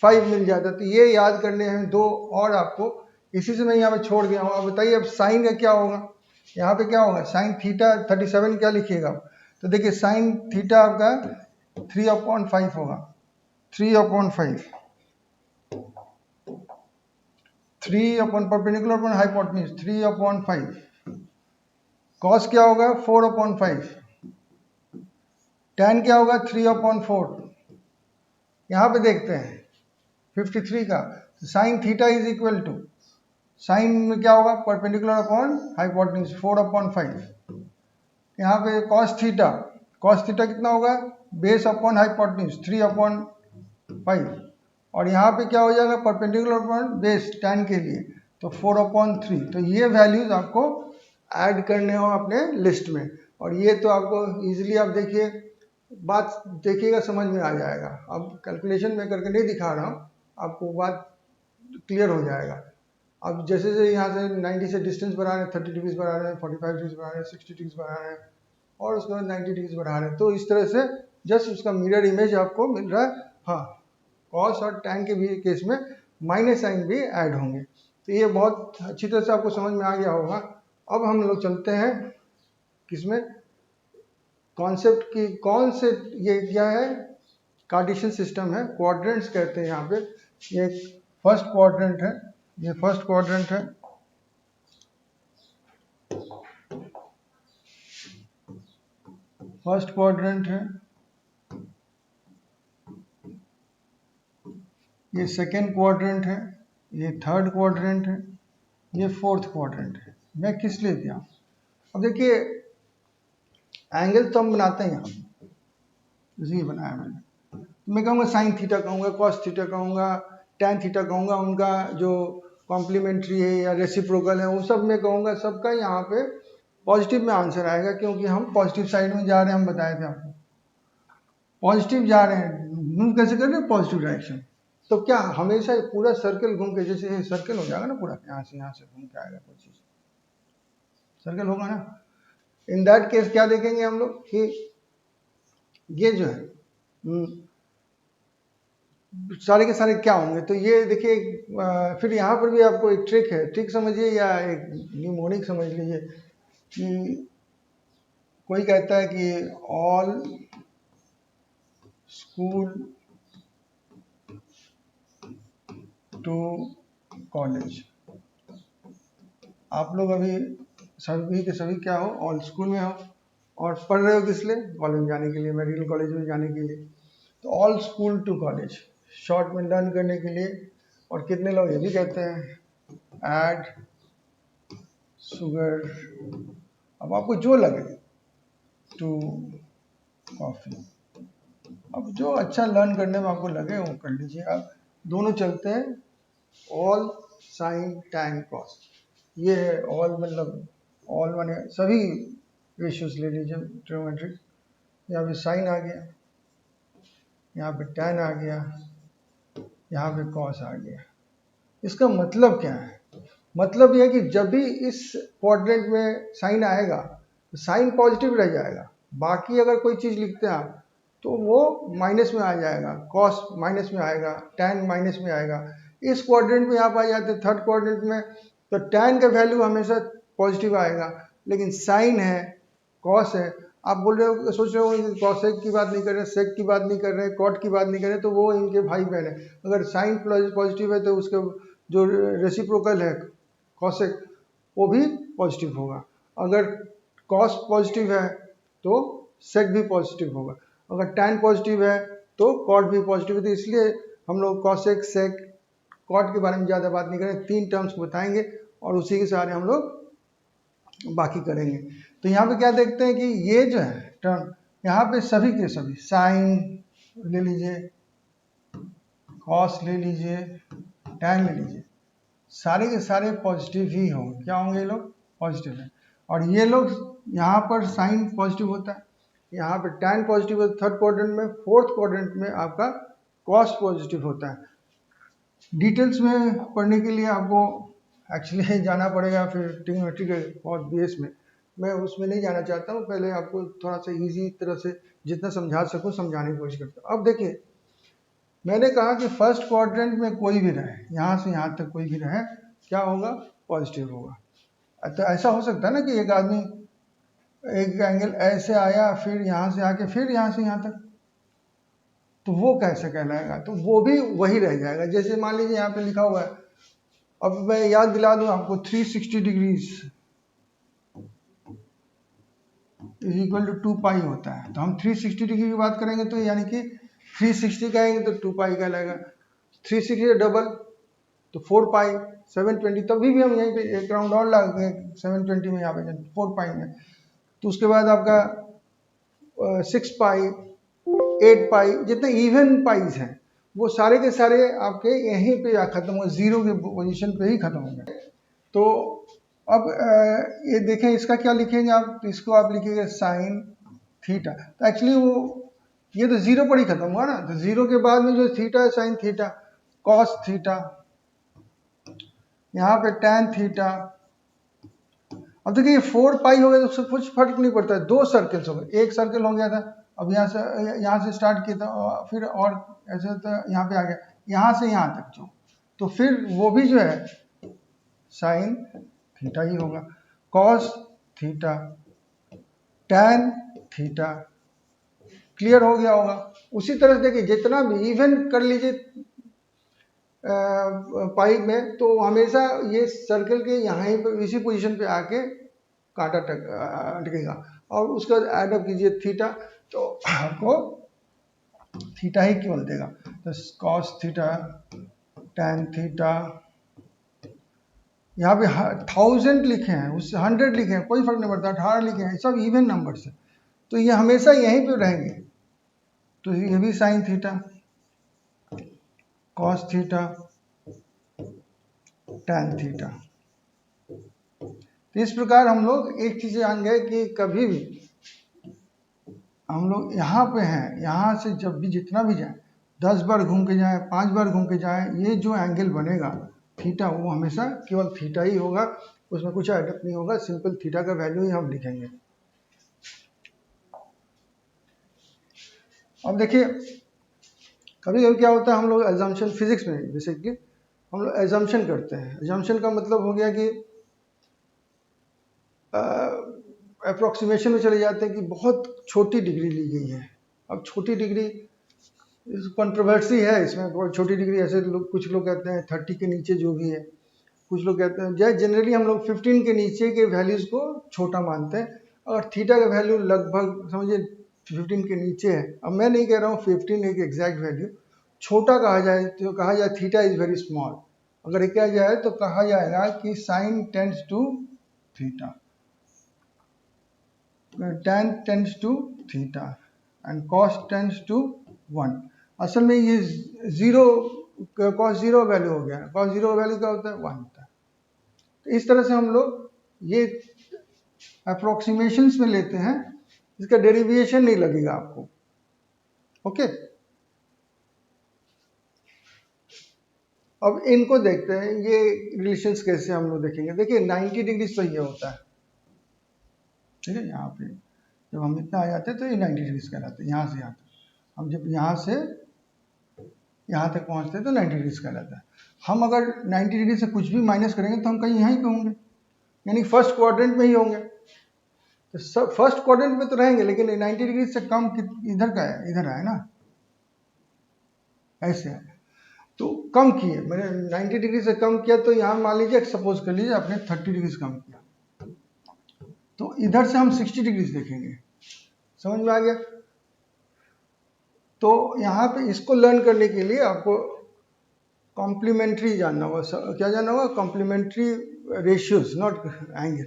5 मिल जाता है। तो ये याद करने हैं दो, और आपको इसी से मैं यहाँ पे छोड़ गया हूँ। आप बताइए अब साइन का क्या होगा, यहाँ पे क्या होगा, साइन थीटा 37 क्या लिखिएगा। तो देखिए साइन थीटा आपका 3/5 होगा, 3/5, 3 अपन परपेंडिकुलर अपन हाइपोटेन्यूज 3/5। कॉस क्या होगा 4/5, tan क्या होगा 3/4। यहाँ पे देखते हैं 53 का, sine theta is equal to, sine में क्या होगा परपेंडिकुलर अपॉन हाइपोटेन्यूज 4/5। यहाँ पे कॉस थीटा कितना होगा, बेस अपॉन हाइपोटेन्यूज 3/5, और यहाँ पे क्या हो जाएगा परपेंडिकुलर अपॉन बेस tan के लिए, तो 4/3। तो ये वैल्यूज आपको ऐड करने हो अपने लिस्ट में, और ये तो आपको इजीली आप देखिए, बात देखिएगा समझ में आ जाएगा। अब कैलकुलेशन में करके नहीं दिखा रहा हूँ, आपको बात क्लियर हो जाएगा। अब जैसे जैसे यहाँ से 90 से डिस्टेंस बढ़ा रहे हैं, 30 डिग्रीज बढ़ा रहे हैं, 45 डिग्रीज बढ़ा रहे हैं, 60 डिग्रीज बढ़ा रहे हैं, और उसके बाद 90 डिग्रीज बढ़ा रहे हैं, तो इस तरह से जस्ट उसका मिरर इमेज आपको मिल रहा है। हाँ, कॉस और tan के भी केस में माइनस साइन भी ऐड होंगे। तो ये बहुत अच्छी तरह से आपको समझ में आ गया होगा। अब हम लोग चलते हैं किसमें, कॉन्सेप्ट की, कौन से ये क्या है, कार्टेशियन सिस्टम है, क्वाड्रेंट्स कहते हैं यहाँ पे। ये फर्स्ट क्वाड्रेंट है, ये फर्स्ट क्वाड्रेंट है, फर्स्ट क्वाड्रेंट है, ये सेकेंड क्वाड्रेंट है, ये थर्ड क्वाड्रेंट है, ये फोर्थ क्वाड्रेंट है। मैं किस लिए दिया? अब देखिए एंगल तो हम बनाते हैं यहाँ, इसी बनाया मैंने। तो मैं कहूँगा साइन थीटा कहूँगा, कॉस थीटा कहूँगा, टैन थीटा कहूँगा, उनका जो कॉम्प्लीमेंट्री है या रेसिप्रोकल है वो सब मैं कहूँगा, सबका यहाँ पे पॉजिटिव में आंसर आएगा, क्योंकि हम पॉजिटिव साइड में जा रहे हैं। हम बताए थे आपको पॉजिटिव जा रहे हैं, घूम कैसे कर रहे हैं पॉजिटिव डायरेक्शन। तो क्या हमेशा पूरा सर्कल घूम के, जैसे सर्कल हो जाएगा ना पूरा, यहाँ से घूम के आएगा कोई चीज, सर्कल होगा ना। इन दैट केस क्या देखेंगे हम लोग कि ये जो है सारे के सारे क्या होंगे। तो ये देखिए फिर यहाँ पर भी आपको एक ट्रिक है, ट्रिक समझिए या एक न्यूमोनिक समझ लीजिए कि कोई कहता है कि ऑल स्कूल टू कॉलेज। आप लोग अभी सभी के सभी क्या हो, ऑल स्कूल में हो और पढ़ रहे हो किस लिए, कॉलेज में जाने के लिए, मेडिकल कॉलेज में जाने के लिए। तो all school to college short में लर्न करने के लिए। और कितने लोग ये भी कहते हैं ऐड शुगर, अब आपको जो लगे, टू कॉफी, अब जो अच्छा लर्न करने में आपको लगे वो कर लीजिए। अब दोनों चलते हैं, ऑल साइन टैन कॉस, ये है ऑल, मतलब ऑल माने सभी रेशियोज ले लीजिए ट्रिग्नोमेट्रिक। यहाँ पे साइन आ गया, यहाँ पे टैन आ गया, यहाँ पे कॉस आ गया। इसका मतलब क्या है? मतलब यह है कि जब भी इस क्वाड्रेंट में साइन आएगा तो साइन पॉजिटिव रह जाएगा, बाकी अगर कोई चीज़ लिखते हैं आप तो वो माइनस में आ जाएगा, कॉस माइनस में आएगा, टैन माइनस में आएगा। इस क्वाड्रेंट में आप आ जाते हैं थर्ड क्वाड्रेंट में, तो टैन का वैल्यू हमेशा पॉजिटिव आएगा, लेकिन साइन है, कॉस है, आप बोल रहे हो, सोच रहे हो कॉसेक की बात नहीं कर रहे, सेक की बात नहीं कर रहे, कॉट की बात नहीं कर रहे, तो वो इनके भाई बहन है। अगर साइन पॉजिटिव है तो उसके जो रेसिप्रोकल है कॉसेक वो भी पॉजिटिव होगा, अगर कॉस पॉजिटिव है तो सेक भी पॉजिटिव होगा, अगर टैन पॉजिटिव है तो कॉट भी पॉजिटिव है। तो इसलिए हम लोग कॉसेक, सेक, कॉट के बारे में ज़्यादा बात नहीं करें, 3 टर्म्स बताएंगे और उसी के सहारे हम लोग बाकी करेंगे। तो यहाँ पे क्या देखते हैं कि ये जो है टर्म, यहाँ पे सभी के सभी साइन ले लीजिए, कॉस ले लीजिए, टैन ले लीजिए, सारे के सारे पॉजिटिव ही होंगे। क्या होंगे? ये लोग पॉजिटिव हैं। और ये लोग यहाँ पर साइन पॉजिटिव होता है, यहाँ पे टैन पॉजिटिव होता है थर्ड क्वाड्रेंट में, फोर्थ क्वाड्रेंट में आपका कॉस पॉजिटिव होता है। डिटेल्स में पढ़ने के लिए आपको एक्चुअली जाना पड़ेगा फिर ट्रिग्नोमेट्री के बहुत बेस में, मैं उसमें नहीं जाना चाहता हूँ। पहले आपको थोड़ा सा इजी तरह से जितना समझा सकूँ समझाने की कोशिश करता हूँ। अब देखिए मैंने कहा कि फर्स्ट क्वाड्रेंट में कोई भी रहे, यहाँ से यहाँ तक कोई भी रहे, क्या होगा? पॉजिटिव होगा। तो ऐसा हो सकता है ना कि एक आदमी एक एंगल ऐसे आया, फिर यहाँ से आके फिर यहाँ से यहाँ तक, तो वो कैसे कहलाएगा? तो वो भी वही रह जाएगा। जैसे मान लीजिए यहाँ पे लिखा हुआ है, अब मैं याद दिला दूं आपको, 360 डिग्रीज इज इक्वल टू 2 पाई होता है। तो हम 360 डिग्री की बात करेंगे तो यानी कि 360 कहेंगे तो 2 पाई कहलाएगा, 360 डबल तो 4 पाई, 720, तभी भी हम यहीं पे एक राउंड और लगा 720 में, यहाँ पे 4 पाई में। तो उसके बाद आपका 6 पाई, 8 पाई, जितने इवन पाइज हैं वो सारे के सारे आपके यहीं पे खत्म हो, जीरो के पोजीशन पे ही खत्म हो गए। तो अब ये देखें, इसका क्या लिखेंगे आप? तो इसको आप लिखिएगा साइन थीटा। तो एक्चुअली वो ये तो जीरो पर ही खत्म हुआ ना, तो जीरो के बाद में जो थीटा है साइन थीटा, कॉस थीटा, यहाँ पे टैन थीटा। अब देखिए 4 पाई हो गया तो उससे कुछ फर्क नहीं पड़ता है, 2 सर्कल्स हो गए, एक सर्कल हो गया था, अब यहाँ से स्टार्ट किया था, फिर और ऐसे तो यहाँ पे आ गया, यहाँ से यहाँ तक जो, तो फिर वो भी जो है साइन थीटा ही होगा, cos theta, tan theta. Clear हो गया होगा? उसी तरह से देखिए जितना भी इवन कर लीजिए पाई में, तो हमेशा ये सर्कल के यहाँ पर इसी पोजीशन पे आके कांटा अटकेगा, और उसके बाद ऐड अप कीजिए थीटा, तो आपको थीटा ही केवल देगा। तो कॉस थीटा, टैन थीटा, यहाँ पे 1000 लिखे हैं, उससे 100 लिखे हैं, कोई फर्क नहीं पड़ता, 18 लिखे हैं, सब इवन नंबर्स है, तो ये हमेशा यहीं पे रहेंगे। तो ये भी sign theta, cos theta, tan theta. तो इस प्रकार हम लोग एक चीज जान गए कि कभी भी हम लोग यहाँ पे हैं, यहाँ से जब भी जितना भी जाए, 10 बार घूम के जाए, 5 बार घूम के जाए, ये जो एंगल बनेगा थीटा, वो हमेशा केवल थीटा ही होगा, उसमें कुछ एडअप नहीं होगा, सिंपल थीटा का वैल्यू ही हम लिखेंगे। अब देखिए कभी कभी क्या होता है, हम लोग एजम्पशन फिजिक्स में बेसिकली हम लोग एजम्पशन करते हैं। एजम्पशन का मतलब हो गया कि अप्रोक्सीमेशन में चले जाते हैं कि बहुत छोटी डिग्री ली गई है। अब छोटी डिग्री कंट्रोवर्सी है इसमें, बहुत छोटी डिग्री, ऐसे लोग, कुछ लोग कहते हैं 30 के नीचे जो भी है, कुछ लोग कहते हैं, जैसे जनरली हम लोग 15 के नीचे के वैल्यूज़ को छोटा मानते हैं। और थीटा का वैल्यू लगभग समझिए 15 के नीचे है। अब मैं नहीं कह रहा हूँ 15 एक एग्जैक्ट वैल्यू, छोटा कहा जाए तो कहा जाए थीटा इज़ वेरी स्मॉल। अगर किया जाए तो कहा जाएगा कि sine tends to theta, tan tends to theta and cos tends to 1। असल में ये जीरो, कॉस जीरो वैल्यू हो गया। कॉस जीरो वैल्यू क्या होता है? 1 होता है। तो इस तरह से हम लोग ये अप्रोक्सीमेशंस में लेते हैं, इसका डेरिवेशन नहीं लगेगा आपको। ओके, अब इनको देखते हैं, ये रिलेशंस कैसे हम लोग देखेंगे। देखिए 90 डिग्री तो ये होता है, ठीक है। यहाँ पे जब हम इतना आ जाते हैं तो ये 90 डिग्री कहलाते हैं, यहाँ से यहाँ तक। हम जब यहाँ से यहाँ तक पहुँचते हैं तो 90 डिग्री कहलाता है। हम अगर 90 डिग्री से कुछ भी माइनस करेंगे तो हम कहीं यहीं पे होंगे, यानी फर्स्ट क्वाड्रेंट में ही होंगे। तो सब फर्स्ट क्वाड्रेंट में तो रहेंगे, लेकिन 90 डिग्री से कम इधर का है, इधर है ना, ऐसे है। तो कम किए, मैंने 90 डिग्री से कम किया, तो यहाँ मान लीजिए सपोज कर लीजिए आपने 30 डिग्री से कम किया, तो इधर से हम 60 डिग्री देखेंगे। समझ में आ गया? तो यहाँ पे इसको लर्न करने के लिए आपको कॉम्प्लीमेंट्री जानना होगा। क्या जानना होगा? Complementary ratios, not angle.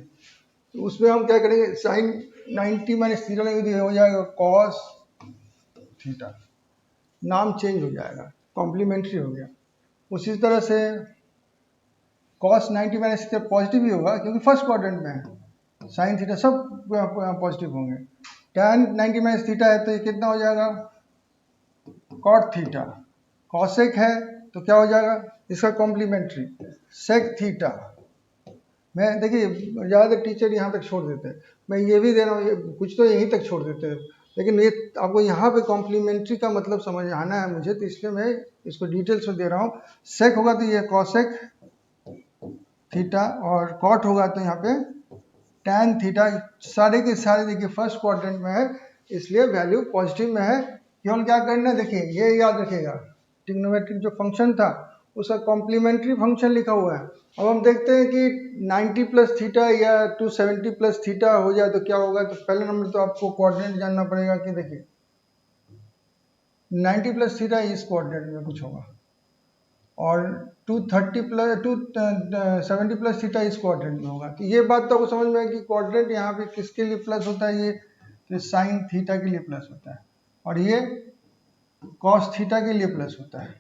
तो उसमें हम क्या करेंगे, साइन 90 माइनस थीटा हो जाएगा कॉस थीटा, नाम चेंज हो जाएगा, कॉम्प्लीमेंट्री हो गया। उसी तरह से कॉस 90 माइनस थीटा पॉजिटिव ही होगा क्योंकि फर्स्ट क्वाड्रेंट में है, साइन थीटा सब पॉजिटिव होंगे। टैन 90 माइनस थीटा है तो ये कितना हो जाएगा? Cot theta. कॉसेक है तो क्या हो जाएगा? इसका कॉम्प्लीमेंट्री सेक थीटा। मैं देखिए ज़्यादातर टीचर यहाँ तक छोड़ देते हैं, मैं ये भी दे रहा हूँ, कुछ तो यहीं तक छोड़ देते हैं, लेकिन ये आपको यहाँ पे कॉम्प्लीमेंट्री का मतलब समझ आना है मुझे, तो इसलिए मैं इसको डिटेल्स में दे रहा हूँ। सेक होगा तो ये कॉसेक थीटा, और कॉट होगा तो यहाँ पे टैन थीटा। सारे के सारे देखिए फर्स्ट क्वाड्रेंट में है, इसलिए वैल्यू पॉजिटिव में है। केवल क्या करना है, देखिए ये याद रखिएगा, ट्रिग्नोमेट्रिक जो फंक्शन था उसका कॉम्प्लीमेंट्री फंक्शन लिखा हुआ है। अब हम देखते हैं कि 90 प्लस थीटा या 270 प्लस थीटा हो जाए तो क्या होगा। तो पहले नंबर तो आपको कोऑर्डिनेट जानना पड़ेगा कि देखिए 90 प्लस थीटा इस कोऑर्डिनेट में कुछ होगा, और 270 प्लस थीटा इस क्वाड्रेंट में होगा। तो ये बात तो आपको समझ में है कि क्वाड्रेंट यहाँ पे किसके लिए प्लस होता है, ये साइन थीटा के लिए प्लस होता है, और ये कॉस थीटा के लिए प्लस होता है।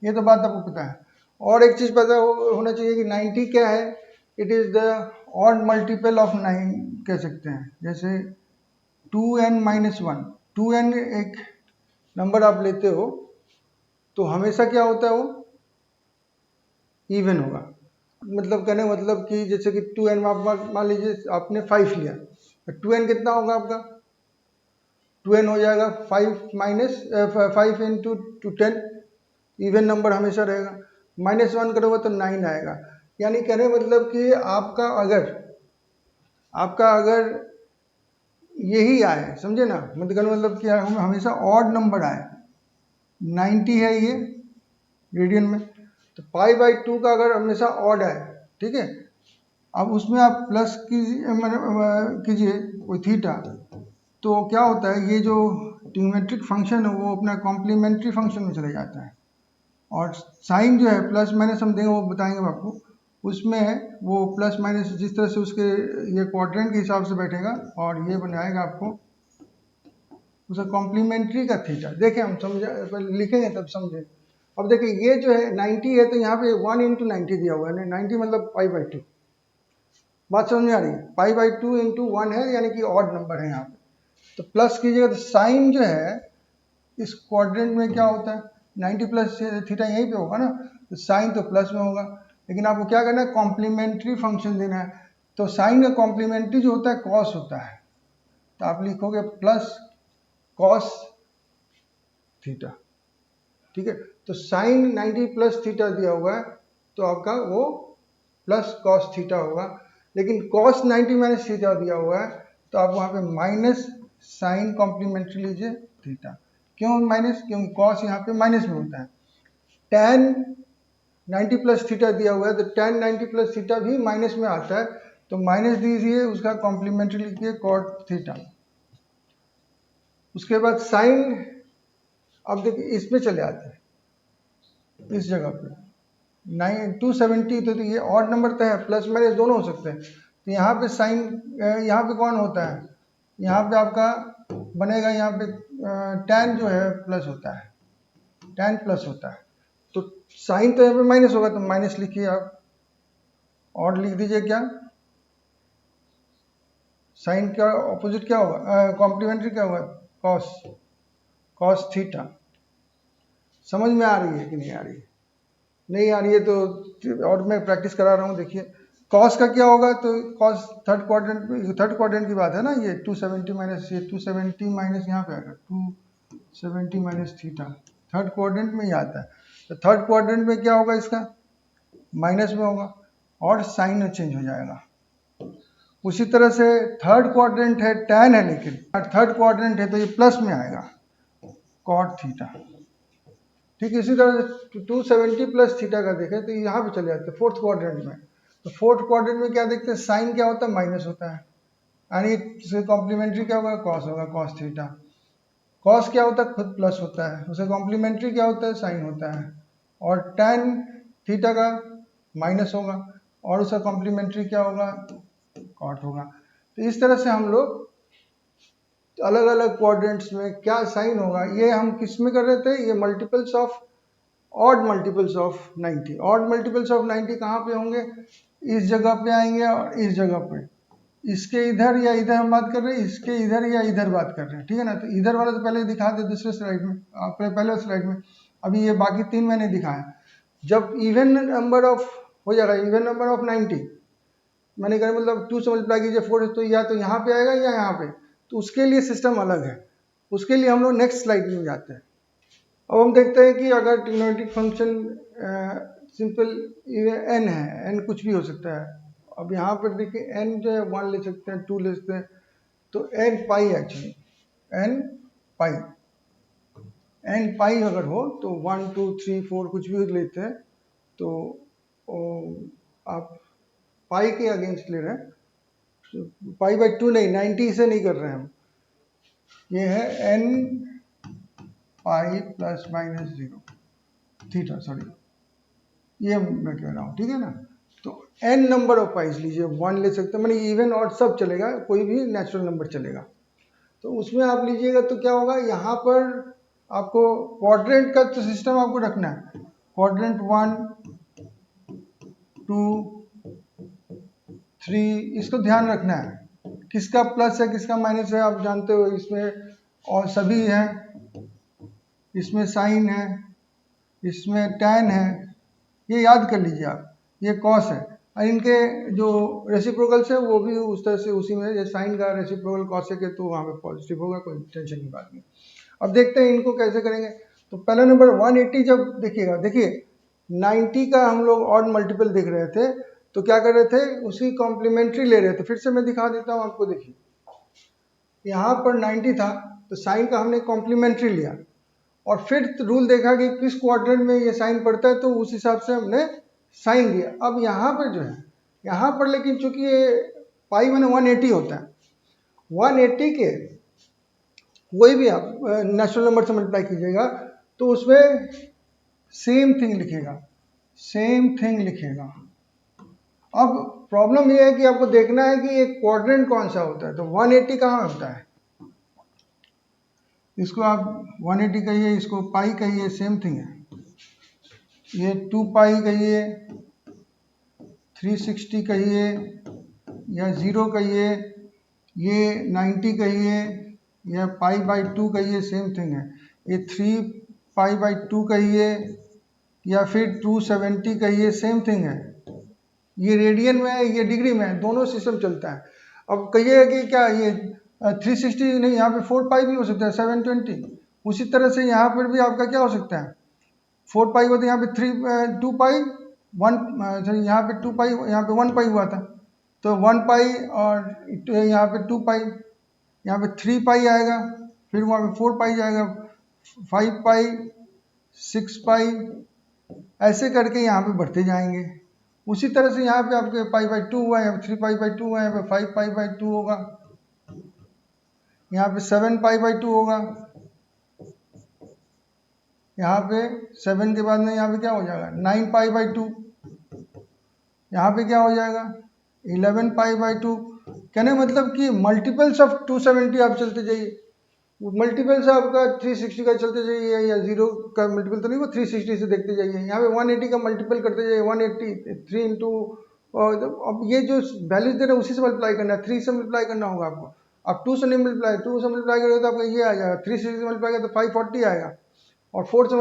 ये तो बात आपको पता है। और एक चीज़ पता होना चाहिए कि 90 क्या है, it is the odd multiple of 9 कह सकते हैं। जैसे 2n-1, 2n एक नंबर आप लेते हो तो हमेशा क्या होता है, वो इवन होगा। मतलब कहने मतलब कि जैसे कि 2n मान लीजिए आपने 5 लिया, तो 2n कितना होगा आपका? 2n हो जाएगा 5 माइनस 5 इंटू 10, इवन नंबर हमेशा रहेगा। -1 करोगे तो 9 आएगा। यानी कहने मतलब कि आपका अगर यही आए, समझे ना, मतलब कि हमेशा ऑड नंबर आए। 90 है ये रेडियन में, तो π/2 का अगर हमेशा ऑड आए, ठीक है, अब उसमें आप प्लस कीजिए कोई थीटा, तो क्या होता है, ये जो ट्रिग्नोमेट्रिक फंक्शन है वो अपना कॉम्प्लीमेंट्री फंक्शन में चले जाता है। और साइन जो है प्लस माइनस हम देंगे, वो बताएंगे आपको, उसमें वो प्लस माइनस जिस तरह से उसके ये क्वाड्रेंट के हिसाब से बैठेगा और ये बनाएगा आपको उसका कॉम्प्लीमेंट्री का थीटा। देखें हम समझा लिखेंगे तब समझें। अब देखिए ये जो है 90 है तो यहाँ पे 1 इंटू 90 दिया हुआ है, 90 मतलब पाई/2। बात समझ में आ रही है? पाई/2 इंटू 1 है, यानी कि ऑड नंबर है यहाँ पे। तो प्लस कीजिएगा तो साइन जो है इस क्वाड्रेंट में क्या होता है, 90 प्लस थीटा यहीं पे होगा ना, तो साइन तो प्लस में होगा। लेकिन आपको क्या करना है, कॉम्प्लीमेंट्री फंक्शन देना है। तो साइन का कॉम्प्लीमेंट्री जो होता है कॉस होता है, तो आप लिखोगे प्लस कॉस थीटा। ठीक है, तो साइन 90 प्लस थीटा दिया हुआ है तो आपका वो प्लस कॉस थीटा होगा। लेकिन कॉस 90 माइनस थीटा दिया हुआ है तो आप वहाँ पे माइनस साइन कॉम्प्लीमेंट्री लीजिए थीटा। क्यों माइनस? क्योंकि कॉस यहाँ पे माइनस में होता है। tan 90 प्लस थीटा दिया हुआ है तो tan 90 प्लस थीटा भी माइनस में आता है, तो माइनस दीजिए, उसका कॉम्प्लीमेंट्री लिखिए कॉट थीटा। उसके बाद साइन, अब देखिए इसमें चले आते हैं, इस जगह पे 270 तो ये ऑड नंबर तो है, प्लस माइनस दोनों हो सकते हैं। तो यहाँ पे साइन, यहाँ पे कौन होता है, यहाँ पे आपका बनेगा, यहाँ पे tan जो है प्लस होता है, tan प्लस होता है। तो साइन तो यहाँ पे माइनस होगा तो माइनस लिखिए आप, और लिख दीजिए क्या, साइन का ऑपोजिट क्या होगा, कॉम्प्लीमेंट्री क्या होगा, कॉस, कॉस थीटा। समझ में आ रही है कि नहीं आ रही है? नहीं आ रही है तो और मैं प्रैक्टिस करा रहा हूँ। देखिए कॉस का क्या होगा, तो कॉस थर्ड क्वाड्रेंट की बात है ना, ये 270 माइनस, ये 270 माइनस यहाँ पे आएगा 270 माइनस थीटा, थर्ड क्वाड्रेंट में ही आता है। तो थर्ड क्वाड्रेंट में क्या होगा, इसका माइनस में होगा और साइन चेंज हो जाएगा। उसी तरह से थर्ड क्वाड्रेंट है, tan है, लेकिन थर्ड क्वाड्रेंट है तो ये प्लस में आएगा कॉट थीटा। ठीक है, इसी तरह से 270 प्लस थीटा का देखें तो यहाँ पे चले जाते हैं फोर्थ क्वाड्रेंट में। तो फोर्थ क्वाड्रेंट में क्या देखते हैं, साइन क्या होता है, माइनस होता है, यानी इससे कॉम्प्लीमेंट्री क्या होगा, कॉस होगा, कॉस थीटा। कॉस क्या होता है, खुद प्लस होता है, उसे कॉम्प्लीमेंट्री क्या होता है, साइन होता है। और tan थीटा का माइनस होगा और उसका कॉम्प्लीमेंट्री क्या होगा, कॉट होगा। तो इस तरह से हम लोग अलग अलग क्वाड्रेंट्स में क्या साइन होगा, ये हम किस में कर रहे थे, ये multiples of, odd multiples of 90। Odd multiples of 90 कहाँ पे होंगे, इस जगह पे आएंगे और इस जगह पे, इसके इधर या इधर हम बात कर रहे हैं, इसके इधर या इधर बात कर रहे हैं। ठीक है ना, तो इधर वाला तो पहले दिखा दे दूसरे स्लाइड में, पहले स्लाइड में, अभी ये बाकी तीन मैंने दिखाया। जब इवन नंबर ऑफ हो जाएगा, इवन नंबर ऑफ 90 मैंने कहा मतलब 2 से मल्टीप्लाई कीजिए 4, तो या तो यहाँ पे आएगा या यहाँ पे, तो उसके लिए सिस्टम अलग है। उसके लिए हम लोग नेक्स्ट स्लाइड में जाते हैं। अब हम देखते हैं कि अगर ट्रिग्नोमेट्रिक फंक्शन सिंपल n है, n कुछ भी हो सकता है। अब यहाँ पर देखिए n जो है 1 ले सकते हैं, 2 ले सकते हैं, तो n पाई एक्चुअली, n पाई, n पाई अगर हो तो 1 2 3 4 कुछ भी लेते हैं, तो आप पाई के अगेंस्ट ले रहे हैं, तो पाई/2 नहीं, 90 से नहीं कर रहे हैं हम, ये है n pi plus minus 0 theta, sorry ये मैं कह रहा हूँ। ठीक है ना, तो n नंबर ऑफ पाइज लीजिए, 1 ले सकते हैं, मैंने इवन और सब चलेगा, कोई भी नेचुरल नंबर चलेगा। तो उसमें आप लीजिएगा तो क्या होगा, यहाँ पर आपको क्वाड्रेंट का तो सिस्टम आपको रखना है, क्वाड्रेंट 1 2 3, इसको ध्यान रखना है, किसका प्लस है किसका माइनस है आप जानते हो इसमें, और सभी है, इसमें साइन है, इसमें tan है, ये याद कर लीजिए आप, ये कॉस है, और इनके जो रेसिप्रोकल्स है वो भी उस तरह से उसी में, साइन का रेसिप्रोकल कॉसेक है तो वहाँ पे पॉजिटिव होगा, कोई टेंशन की बात नहीं। अब देखते हैं इनको कैसे करेंगे। तो पहला नंबर 180, जब देखिएगा, देखिए 90 का हम लोग ऑड मल्टीपल देख रहे थे, तो क्या कर रहे थे, उसकी कॉम्प्लीमेंट्री ले रहे थे। फिर से मैं दिखा देता हूँ आपको, देखिए यहाँ पर 90 था तो साइन का हमने कॉम्प्लीमेंट्री लिया, और फिर रूल देखा कि किस क्वाड्रेंट में ये साइन पड़ता है, तो उस हिसाब से हमने साइन दिया। अब यहाँ पर जो है, यहाँ पर लेकिन चूंकि ये पाई माने 180 होता है, 180 के कोई भी आप नेचुरल नंबर से मल्टीप्लाई कीजिएगा तो उसमें सेम थिंग लिखेगा, सेम थिंग लिखेगा, अब प्रॉब्लम ये है कि आपको देखना है कि एक क्वाड्रेंट कौन सा होता है। तो 180 कहाँ होता है, इसको आप 180 कहिए, इसको पाई कहिए, सेम थिंग है। ये 2 पाई कहिए, 360 कहिए, या 0 कहिए, ये 90 कहिए, या पाई बाई 2 कहिए, सेम थिंग है। ये 3 पाई बाई 2 कहिए, या फिर 270 कहिए, सेम थिंग है। ये रेडियन में है, ये डिग्री में है, दोनों सिस्टम चलता है। अब कहिएगा कि क्या ये 360 नहीं, यहाँ पे 4 पाई भी हो सकता है, 720। उसी तरह से यहाँ पर भी आपका क्या हो सकता है, 4 पाई होता है, यहाँ पे 2 पाई 1, यहाँ पे 2 पाई, यहाँ पे 1 पाई हुआ था, तो 1 पाई, और यहाँ पे 2 पाई, यहाँ पे 3 पाई आएगा, फिर वहाँ पे 4 पाई जाएगा, 5 पाई, 6 पाई, ऐसे करके यहाँ पे बढ़ते जाएंगे। उसी तरह से यहाँ पे आपके पाई बाई 2 हुआ, यहाँ पे 3 पाई बाई 2 हुआ, यहाँ पे 5 पाई बाई 2 होगा, यहाँ पे 7 पाई बाई 2 होगा, यहाँ पे 7 के बाद में यहाँ पे क्या हो जाएगा 9 पाई बाई 2, यहाँ पे क्या हो जाएगा 11 पाई बाई 2। कहने मतलब कि मल्टीपल्स ऑफ 270 आप चलते जाइए, मल्टीपल्स आपका 360 का चलते जाइए, या 0 का मल्टीपल तो नहीं, वो 360 से देखते जाइए। यहाँ पे 180 का मल्टीपल करते जाइए, 180 3 इंटू, अब ये जो वैल्यूज दे रहे हैं उसी से मल्टीप्लाई करना है, 3 से मल्टीप्लाई करना होगा आपको। अब 2 से नहीं मल्टीप्लाई, 2 से मल्टीप्लाई करोगे तो आपका ये आ जाएगा, 3 से मल्टीप्लाई करोगे तो 540 आएगा, और 4 से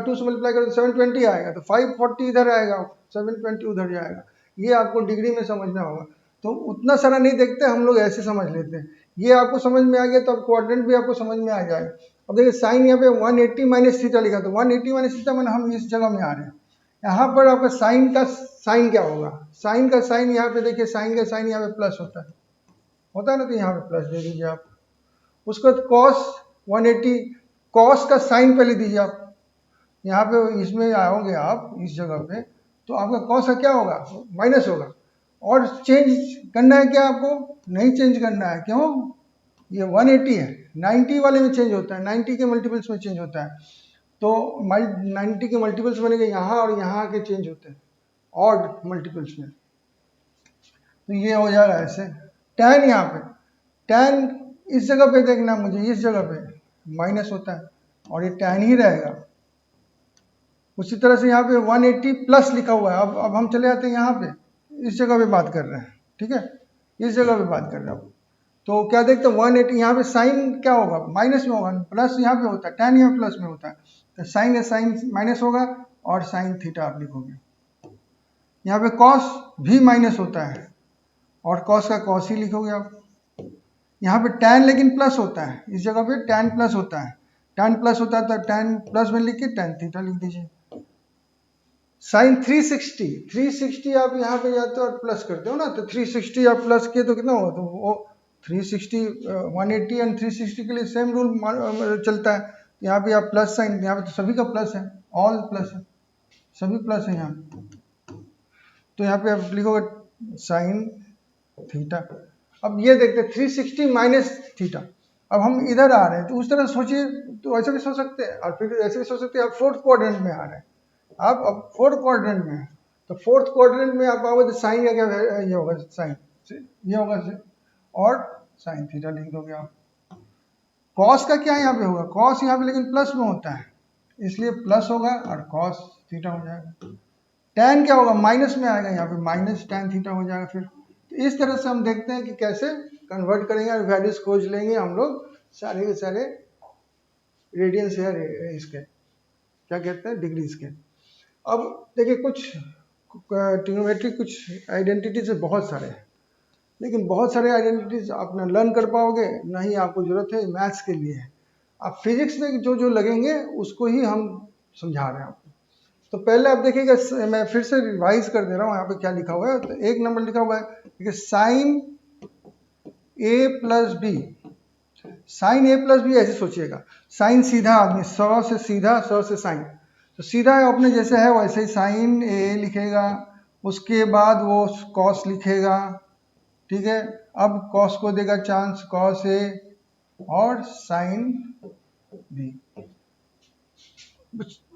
2 से मल्टीप्लाई करोगे तो 720 आएगा, तो 540 इधर आएगा, 720 उधर जाएगा। ये आपको डिग्री में समझना होगा। तो उतना सारा नहीं देखते हम लोग, ऐसे समझ लेते हैं। ये आपको समझ में आ गया तो अब क्वाड्रेंट भी आपको समझ में आ जाएगा। अब देखिए साइन यहाँ पे 180 माइनस थीटा लिखा, तो 180 माइनस थीटा मैंने हम इस जगह में आ रहे हैं। यहाँ पर आपका साइन का साइन क्या होगा, साइन का साइन यहाँ पे देखिए, साइन का साइन यहाँ पे प्लस होता है ना, तो यहाँ पे प्लस दे दीजिए आप। उसके बाद कॉस 180, कॉस का साइन पहले दीजिए आप। यहाँ पे इसमें आओगे आप इस जगह पे, तो आपका कॉस का क्या होगा, माइनस होगा। और चेंज करना है क्या आपको, नहीं चेंज करना है, क्यों, ये 180 है, 90 वाले में चेंज होता है, 90 के मल्टीपल्स में चेंज होता है। तो 90 के मल्टीपल्स बनेंगे यहाँ, और यहाँ के चेंज होते हैं ऑड मल्टीपल्स में। तो ये हो जा रहा है ऐसे। टैन यहाँ पे, टैन इस जगह पे देखना मुझे, इस जगह पे माइनस होता है, और ये टैन ही रहेगा। उसी तरह से यहाँ पे 180 प्लस लिखा हुआ है। अब हम चले जाते हैं यहाँ पे, इस जगह पे बात कर रहे हैं, ठीक है, इस जगह पे बात कर रहे हैं। तो क्या देखते हैं 180, यहाँ पे साइन क्या होगा, माइनस में होगा, प्लस यहाँ पे होता है, टैन यहाँ प्लस में होता है, तो साइन है, साइन माइनस होगा, और साइन थीटा आप लिखोगे। यहाँ पे कॉस भी माइनस होता है, और कॉस का कॉस ही लिखोगे आप। यहाँ पे टैन लेकिन प्लस होता है, इस जगह पे टैन प्लस होता है, टैन प्लस होता है, तो टैन प्लस में लिख के टैन थीटा लिख दीजिए। साइन 360 आप यहाँ पे जाते हो और प्लस करते हो ना, तो 360 आप प्लस किए तो कितना होगा, तो वो 360 180 एंड 360 के लिए सेम रूल चलता है। यहाँ पे आप प्लस साइन, यहाँ पे तो सभी का प्लस है, ऑल प्लस है, सभी प्लस है यहाँ, तो यहाँ पे आप लिखोगे साइन थीटा। अब ये देखते 360 माइनस थीटा। अब हम इधर आ रहे हैं, तो उस तरह सोचिए, तो ऐसे भी सोच सकते हैं, और फिर ऐसे भी सोच सकते हैं आप फोर्थ क्वाड्रेंट में आ रहे हैं। आप अब फोर्थ क्वाड्रेंट में, तो फोर्थ क्वाड्रेंट में आप आओगे तो साइन का क्या ये होगा, साइन ये होगा, और साइन थीटा लिख दोगे आप। कॉस का क्या यहाँ पे होगा, कॉस यहाँ पे लेकिन प्लस में होता है, इसलिए प्लस होगा और कॉस थीटा हो जाएगा। टैन क्या होगा, माइनस में आएगा, यहाँ पे माइनस टैन थीटा हो जाएगा। फिर तो इस तरह से हम देखते हैं कि कैसे कन्वर्ट करेंगे और वैल्यूज खोज लेंगे हम लोग सारे के सारे रेडियंस या इसके क्या कहते हैं, डिग्रीज के। अब देखिए कुछ ट्रिग्नोमेट्री कुछ आइडेंटिटीज बहुत सारे हैं, लेकिन बहुत सारे आइडेंटिटीज आप ना लर्न कर पाओगे, ना ही आपको जरूरत है, मैथ्स के लिए है। आप फिजिक्स में जो जो लगेंगे उसको ही हम समझा रहे हैं आपको। तो पहले आप देखिएगा, मैं फिर से रिवाइज कर दे रहा हूँ, यहाँ पे क्या लिखा हुआ है। तो एक नंबर लिखा हुआ है साइन ए प्लस बी, साइन ए प्लस बी ऐसे सोचिएगा, साइन सीधा आदमी 100 से सीधा, 100 से साइन, तो सीधा अपने जैसे है वैसे ही साइन ए लिखेगा, उसके बाद वो कॉस लिखेगा, ठीक है। अब कॉस को देगा चांस, कॉस ए और साइन बी।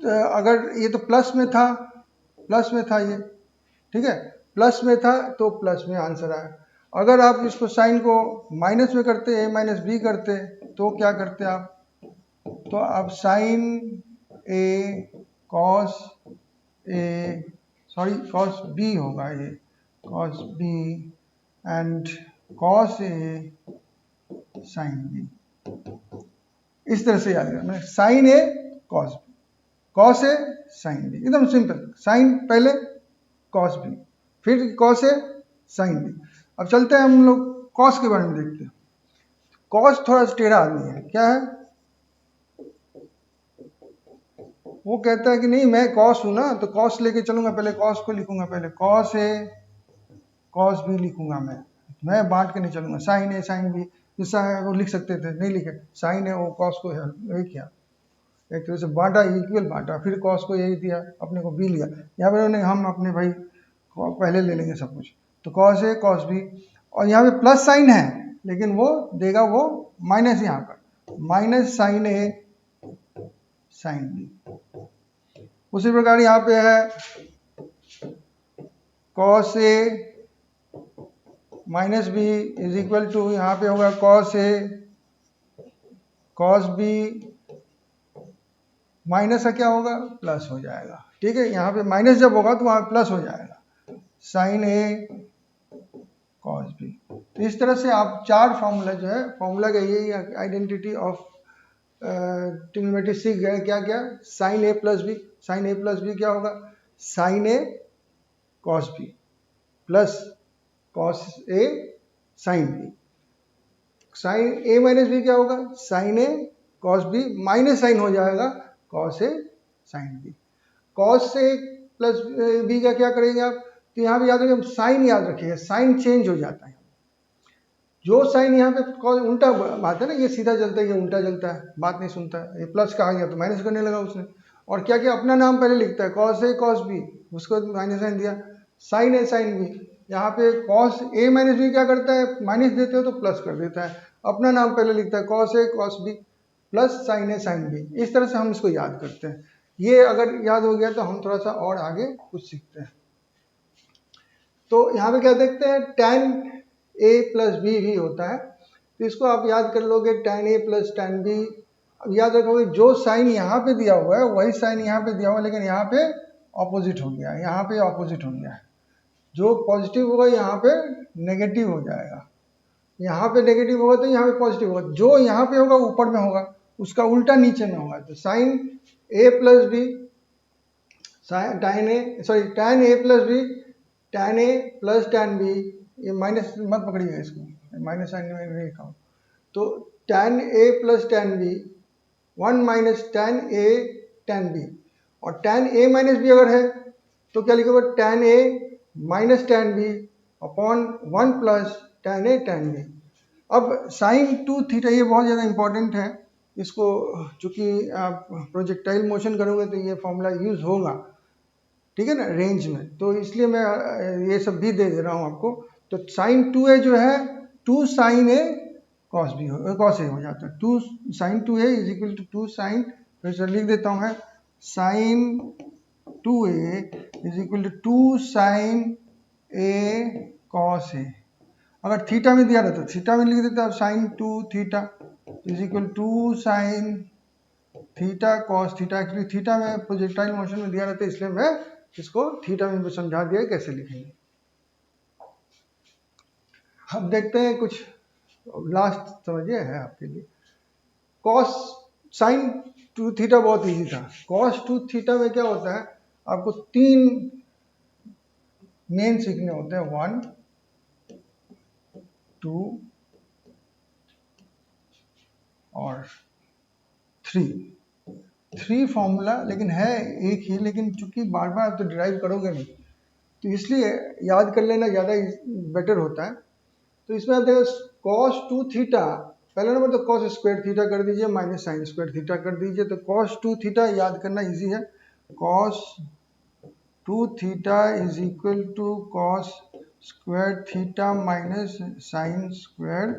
अगर ये तो प्लस में था ये, ठीक है, प्लस में था तो प्लस में आंसर आया। अगर आप इसको साइन को माइनस में करते, a माइनस बी करते, तो क्या करते आप, तो आप sine A cos A, sorry cos B होगा, ये cos B and cos A sine B, इस तरह से याद करना, sine A cos B, cos A sine B, एकदम सिंपल, साइन पहले कॉस बी फिर कॉस ए साइन बी। अब चलते हैं हम लोग कॉस के बारे में देखते हैं। कॉस थोड़ा सा टेढ़ा आदमी है, क्या है, वो कहता है कि नहीं मैं कॉस हूं ना, तो कॉस लेके चलूंगा, पहले कॉस को लिखूंगा, पहले कॉस ए कॉस बी लिखूंगा, मैं बांट के नहीं चलूंगा, साइन ए साइन बी, जैसा है वो लिख सकते थे, नहीं लिखे, साइन ए वो कॉस को यही किया, एक तरह से बांटा, इक्वल बांटा, फिर कॉस को यही दिया, अपने को बी लिया, यहाँ पे उन्होंने हम अपने भाई पहले ले लेंगे सब कुछ, तो कॉस ए कॉस बी, और यहाँ पे प्लस साइन है लेकिन वो देगा वो माइनस, यहाँ पर minus sine A sine B. उसी प्रकार यहाँ पे है cos A minus B is equal to, यहाँ पे होगा cos A cos B, minus का क्या होगा, प्लस हो जाएगा, ठीक है, यहाँ पे माइनस जब होगा तो वहाँ प्लस हो जाएगा, साइन ए कॉस बी। तो इस तरह से आप चार फॉर्मूला जो है, फॉर्मूला का यही आइडेंटिटी ऑफ ट्रिग्नोमेट्री सीख गए, क्या क्या, साइन ए प्लस बी, साइन ए प्लस बी क्या होगा, sign A cos B plus cos A sine B, sign A minus B क्या होगा, sign A cos B minus sign हो जाएगा cos A sine B, cos A plus B का क्या करेंगे आप, तो यहाँ पे याद रखिए, साइन याद रखिएगा, साइन चेंज हो जाता है, जो साइन यहाँ पे उल्टा बात है ना, ये सीधा चलता है, ये उल्टा चलता है, बात नहीं सुनता है, ये प्लस कहा गया तो माइनस करने लगा उसने, और क्या क्या अपना नाम पहले लिखता है, कॉस ए कॉस बी, उसको माइनस साइन दिया, साइन ए साइन बी, यहाँ पे कॉस ए माइनस बी क्या करता है, माइनस देते हो तो प्लस कर देता है, अपना नाम पहले लिखता है, cos A cos B plus sign A sine B, इस तरह से हम इसको याद करते हैं। ये अगर याद हो गया तो हम थोड़ा सा और आगे कुछ सीखते हैं। तो यहाँ पे क्या देखते हैं, tan a प्लस बी भी होता है, तो इसको आप याद कर लोगे, tan a plus tan b, अब याद रखोगे जो साइन यहाँ पे दिया हुआ है वही साइन यहाँ पे दिया हुआ है, लेकिन यहाँ पे ऑपोजिट हो गया है, यहाँ पे ऑपोजिट हो गया है, जो पॉजिटिव होगा यहाँ पे नेगेटिव हो जाएगा, यहाँ पे नेगेटिव होगा तो यहाँ पे पॉजिटिव होगा, जो यहाँ पे होगा ऊपर में होगा, उसका उल्टा नीचे में होगा, तो sine a plus B tan a plus B tan a plus tan b, ये माइनस मत पकड़िएगा इसको, माइनस साइन में नहीं लिखा हूँ, तो tan a plus tan b 1 minus tan a tan b, और tan a माइनस b अगर है तो क्या लिखोगे, tan a minus tan b upon 1 plus tan a tan b। अब साइन 2 थीटा, ये बहुत ज़्यादा इंपॉर्टेंट है, इसको चूंकि आप प्रोजेक्टाइल मोशन करोगे तो ये फॉर्मूला यूज होगा, ठीक है ना, रेंज में, तो इसलिए मैं ये सब भी दे रहा हूँ आपको। तो साइन 2a जो है 2 sine A cos B cos A हो जाता है, 2 sine 2a is equal to 2 sine, फिर से लिख देता हूँ मैं, sine 2a is equal to 2 sine A cos A, अगर थीटा में दिया रहता तो थीटा में लिख देता, sine 2 theta is equal 2 sine theta cos theta, actually theta में प्रोजेक्टाइल मोशन में दिया रहता है, इसलिए मैं इसको थीटा में समझा दिया कैसे लिखेंगे। अब देखते हैं कुछ लास्ट समझिए है आपके लिए, कॉस साइन 2 थीटा बहुत इजी था, कॉस 2 थीटा में क्या होता है, आपको 3 मेन सीखने होते हैं, 1 2 और 3 फॉर्मूला, लेकिन है एक ही, लेकिन चूंकि बार बार आप तो डिराइव करोगे नहीं, तो इसलिए याद कर लेना ज़्यादा बेटर होता है। तो इसमें आप देखो कॉस 2 थीटा, पहला नंबर तो कॉस स्क्वायर थीटा कर दीजिए माइनस साइन स्क्वायर थीटा कर दीजिए, तो कॉस 2 थीटा याद करना इजी है, cos 2 theta is equal to cos square theta minus sine square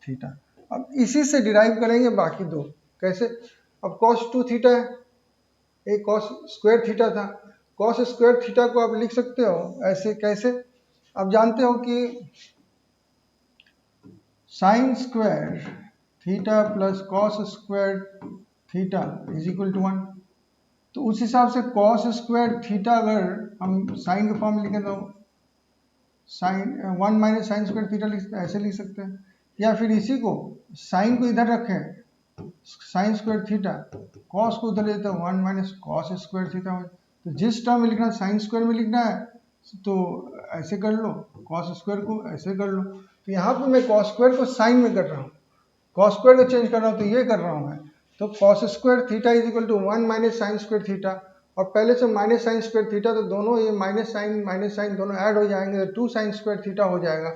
theta. अब इसी से डिराइव करेंगे बाकी दो, कैसे, अब कॉस 2 थीटा है, एक कॉस स्क्वायर थीटा था, कॉस स्क्वायर थीटा को आप लिख सकते हो ऐसे, कैसे, अब जानते हो कि sine square theta plus cos square theta is equal to 1। तो उस हिसाब से कॉस स्क्वायर थीटा अगर हम साइन के फॉर्म में लिखें तो sine 1 minus sine square theta ऐसे लिख सकते हैं, या फिर इसी को साइन को इधर रखें साइन स्क्वायर थीटा, कॉस को उधर लेते हैं 1 माइनस कॉस स्क्वायर थीटा हो। तो जिस टर्म में लिखना है साइन स्क्वायर में लिखना है तो ऐसे कर लो, कॉस स्क्वायर को ऐसे कर लो। तो यहाँ पे मैं कॉस स्क्वायर को साइन में कर रहा हूँ, कॉस स्क्वायर को चेंज कर रहा हूँ, तो ये कर रहा हूँ मैं। तो cos square theta is equal to 1 minus sine square theta, और पहले से माइनस साइन स्क्वायर थीटा, तो दोनों ये माइनस साइन दोनों ऐड हो जाएंगे तो 2 साइन स्क्वायर थीटा हो जाएगा।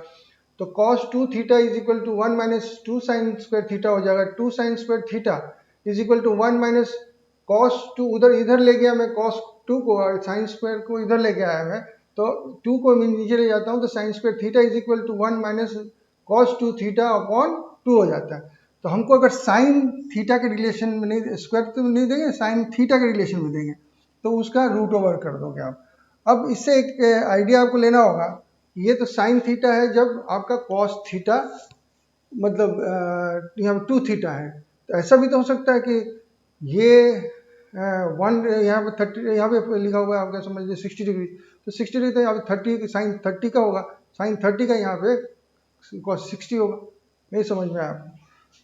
तो cos 2 theta is equal to 1 minus 2 sine square theta हो जाएगा। 2 sine square theta is equal to 1 minus cos 2, उधर इधर ले गया मैं cos 2 को, और साइन स्क्वायर को इधर लेके आया मैं, तो 2 को मैं नीचे ले जाता हूँ तो sine square theta is equal to 1 minus cos 2 theta upon 2 हो जाता है। तो हमको अगर साइन थीटा के रिलेशन में नहीं, स्क्वायर तो नहीं देंगे, साइन थीटा के रिलेशन में देंगे, तो उसका रूट ओवर कर दोगे आप। अब इससे एक आइडिया आपको लेना होगा, ये तो साइन थीटा है जब आपका कॉस थीटा मतलब यहाँ पे 2 थीटा है। तो ऐसा भी तो हो सकता है कि ये 1 यहाँ पे 30, यहाँ पे लिखा हुआ है आपका समझ लीजिए 60 डिग्री, तो 60 डिग्री तो यहाँ पे 30 साइन 30 का होगा, साइन 30 का यहाँ पे कॉस 60 होगा। नहीं समझ में आया?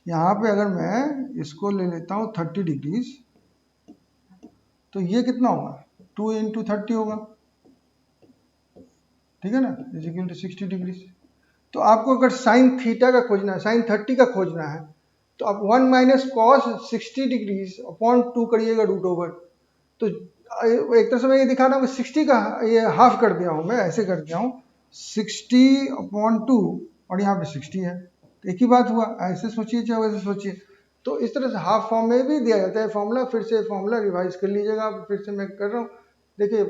यहाँ पे अगर मैं इसको ले लेता हूँ 30 डिग्रीज, तो ये कितना होगा 2 इंटू 30 होगा, ठीक है ना, इज इक्वल टू 60 डिग्रीज। तो आपको अगर साइन थीटा का खोजना है, साइन 30 का खोजना है, तो आप 1 माइनस कॉस 60 डिग्रीज अपॉन 2 करिएगा रूट ओवर। तो एक तरह से मैं ये दिखा रहा हूँ कि 60 का ये हाफ कर दिया हूँ, मैं ऐसे कर दिया हूँ 60 अपॉन 2, और यहाँ पे 60 है, तो एक ही बात हुआ। ऐसे सोचिए चाहे वैसे सोचिए, तो इस तरह से हाफ फॉर्म में भी दिया जाता है फॉर्मूला। फिर से फॉर्मूला रिवाइज कर लीजिएगा, फिर से मैं कर रहा हूँ। देखिए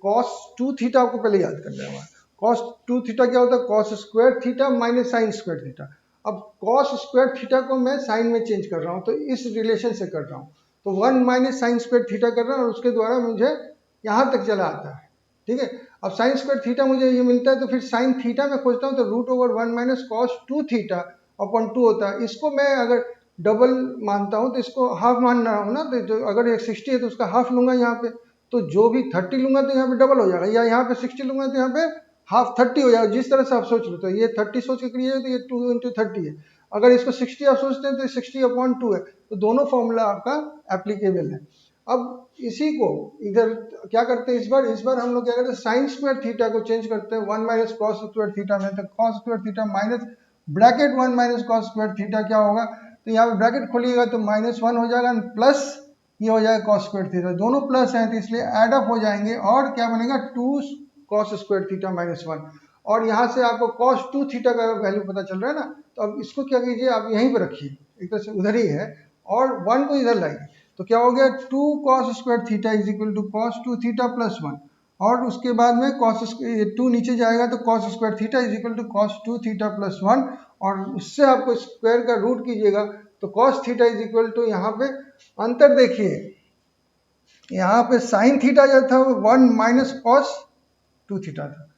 कॉस 2 थीटा आपको पहले याद करना होगा। कॉस 2 थीटा क्या होता है, cos square theta minus sine square theta. अब कॉस स्क्वायर थीटा को मैं साइन में चेंज कर रहा हूँ, तो इस रिलेशन से कर रहा हूँ, तो 1 माइनस साइन स्क्वायर थीटा कर रहा हूँ, और उसके द्वारा मुझे यहाँ तक चला आता है, ठीक है। अब साइन स्क्वायर थीटा मुझे ये मिलता है, तो फिर साइन थीटा में खोजता हूँ, तो root over 1 minus cos 2 theta upon 2 होता है। इसको मैं अगर डबल मानता हूँ तो इसको हाफ मान रहा हूँ ना, तो जो अगर ये 60 है तो उसका हाफ लूंगा यहाँ पे, तो जो भी 30 लूंगा तो यहाँ पे डबल हो जाएगा, या यहाँ पे 60 लूंगा तो यहाँ पे हाफ 30 हो जाएगा। जिस तरह से आप सोच लो, तो ये 30 सोच के करिए तो ये 2 इंटू 30 है, अगर इसको 60 आप सोचते हैं तो 60 अपॉन 2 है, तो दोनों फॉर्मूला आपका एप्लीकेबल है। अब इसी को इधर क्या करते हैं, इस बार हम लोग क्या करते हैं, साइन स्क्वायर थीटा को चेंज करते हैं 1 माइनस कॉस स्क्वायर थीटा में, तो cos square theta minus bracket 1 minus cos square theta क्या होगा, तो यहाँ पे ब्रैकेट खोलिएगा तो -1 हो जाएगा, प्लस ये हो जाएगा कॉस स्क्वायर थीटा, दोनों प्लस हैं तो इसलिए एड अप हो जाएंगे, और क्या बनेगा 2 कॉस स्क्वायर थीटा -1। और यहाँ से आपको कॉस 2 थीटा का वैल्यू पता चल रहा है ना, तो अब इसको क्या कीजिए, आप यहीं पर रखिए, एक तरह से उधर ही है, और 1 को इधर लाइए, तो क्या हो गया 2 cos square theta is equal to cos 2 theta plus 1, और उसके बाद में कॉस 2 नीचे जाएगा तो cos square theta is equal to cos 2 theta plus 1, और उससे आपको स्क्वायर का रूट कीजिएगा तो cos theta is equal to, यहाँ पे अंतर देखिए, यहाँ पे साइन थीटा जो था वो 1 माइनस कॉस 2 थीटा था,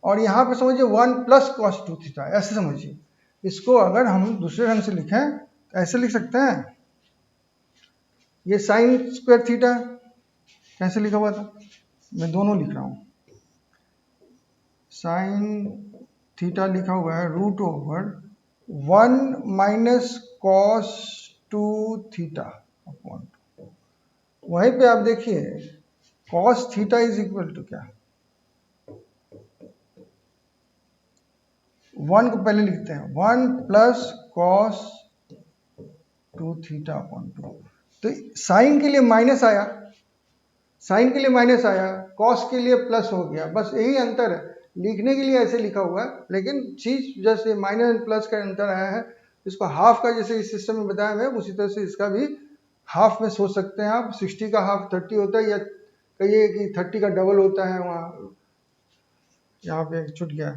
और यहाँ पे समझिए 1 प्लस कॉस 2 थीटा, ऐसे समझिए। इसको अगर हम दूसरे ढंग से लिखें तो ऐसे लिख सकते हैं, ये साइन स्क्वायर थीटा कैसे लिखा हुआ था, मैं दोनों लिख रहा हूँ, साइन थीटा लिखा हुआ है root over 1 minus cos 2 theta upon, वहीं पे आप देखिए cos theta is equal to क्या, 1 को पहले लिखते हैं 1 प्लस कॉस 2 थीटा अपॉन 2, तो साइन के लिए माइनस आया, साइन के लिए माइनस आया, कॉस के लिए प्लस हो गया, बस यही अंतर है। लिखने के लिए ऐसे लिखा हुआ है, लेकिन चीज जैसे माइनस एंड प्लस का अंतर आया है, इसको हाफ का जैसे इस सिस्टम में बताया मैं, उसी तरह से इसका भी हाफ में सोच सकते हैं आप। 60 का हाफ 30 होता है, या कहिए कि 30 का डबल होता है, वहाँ यहाँ पे छूट गया,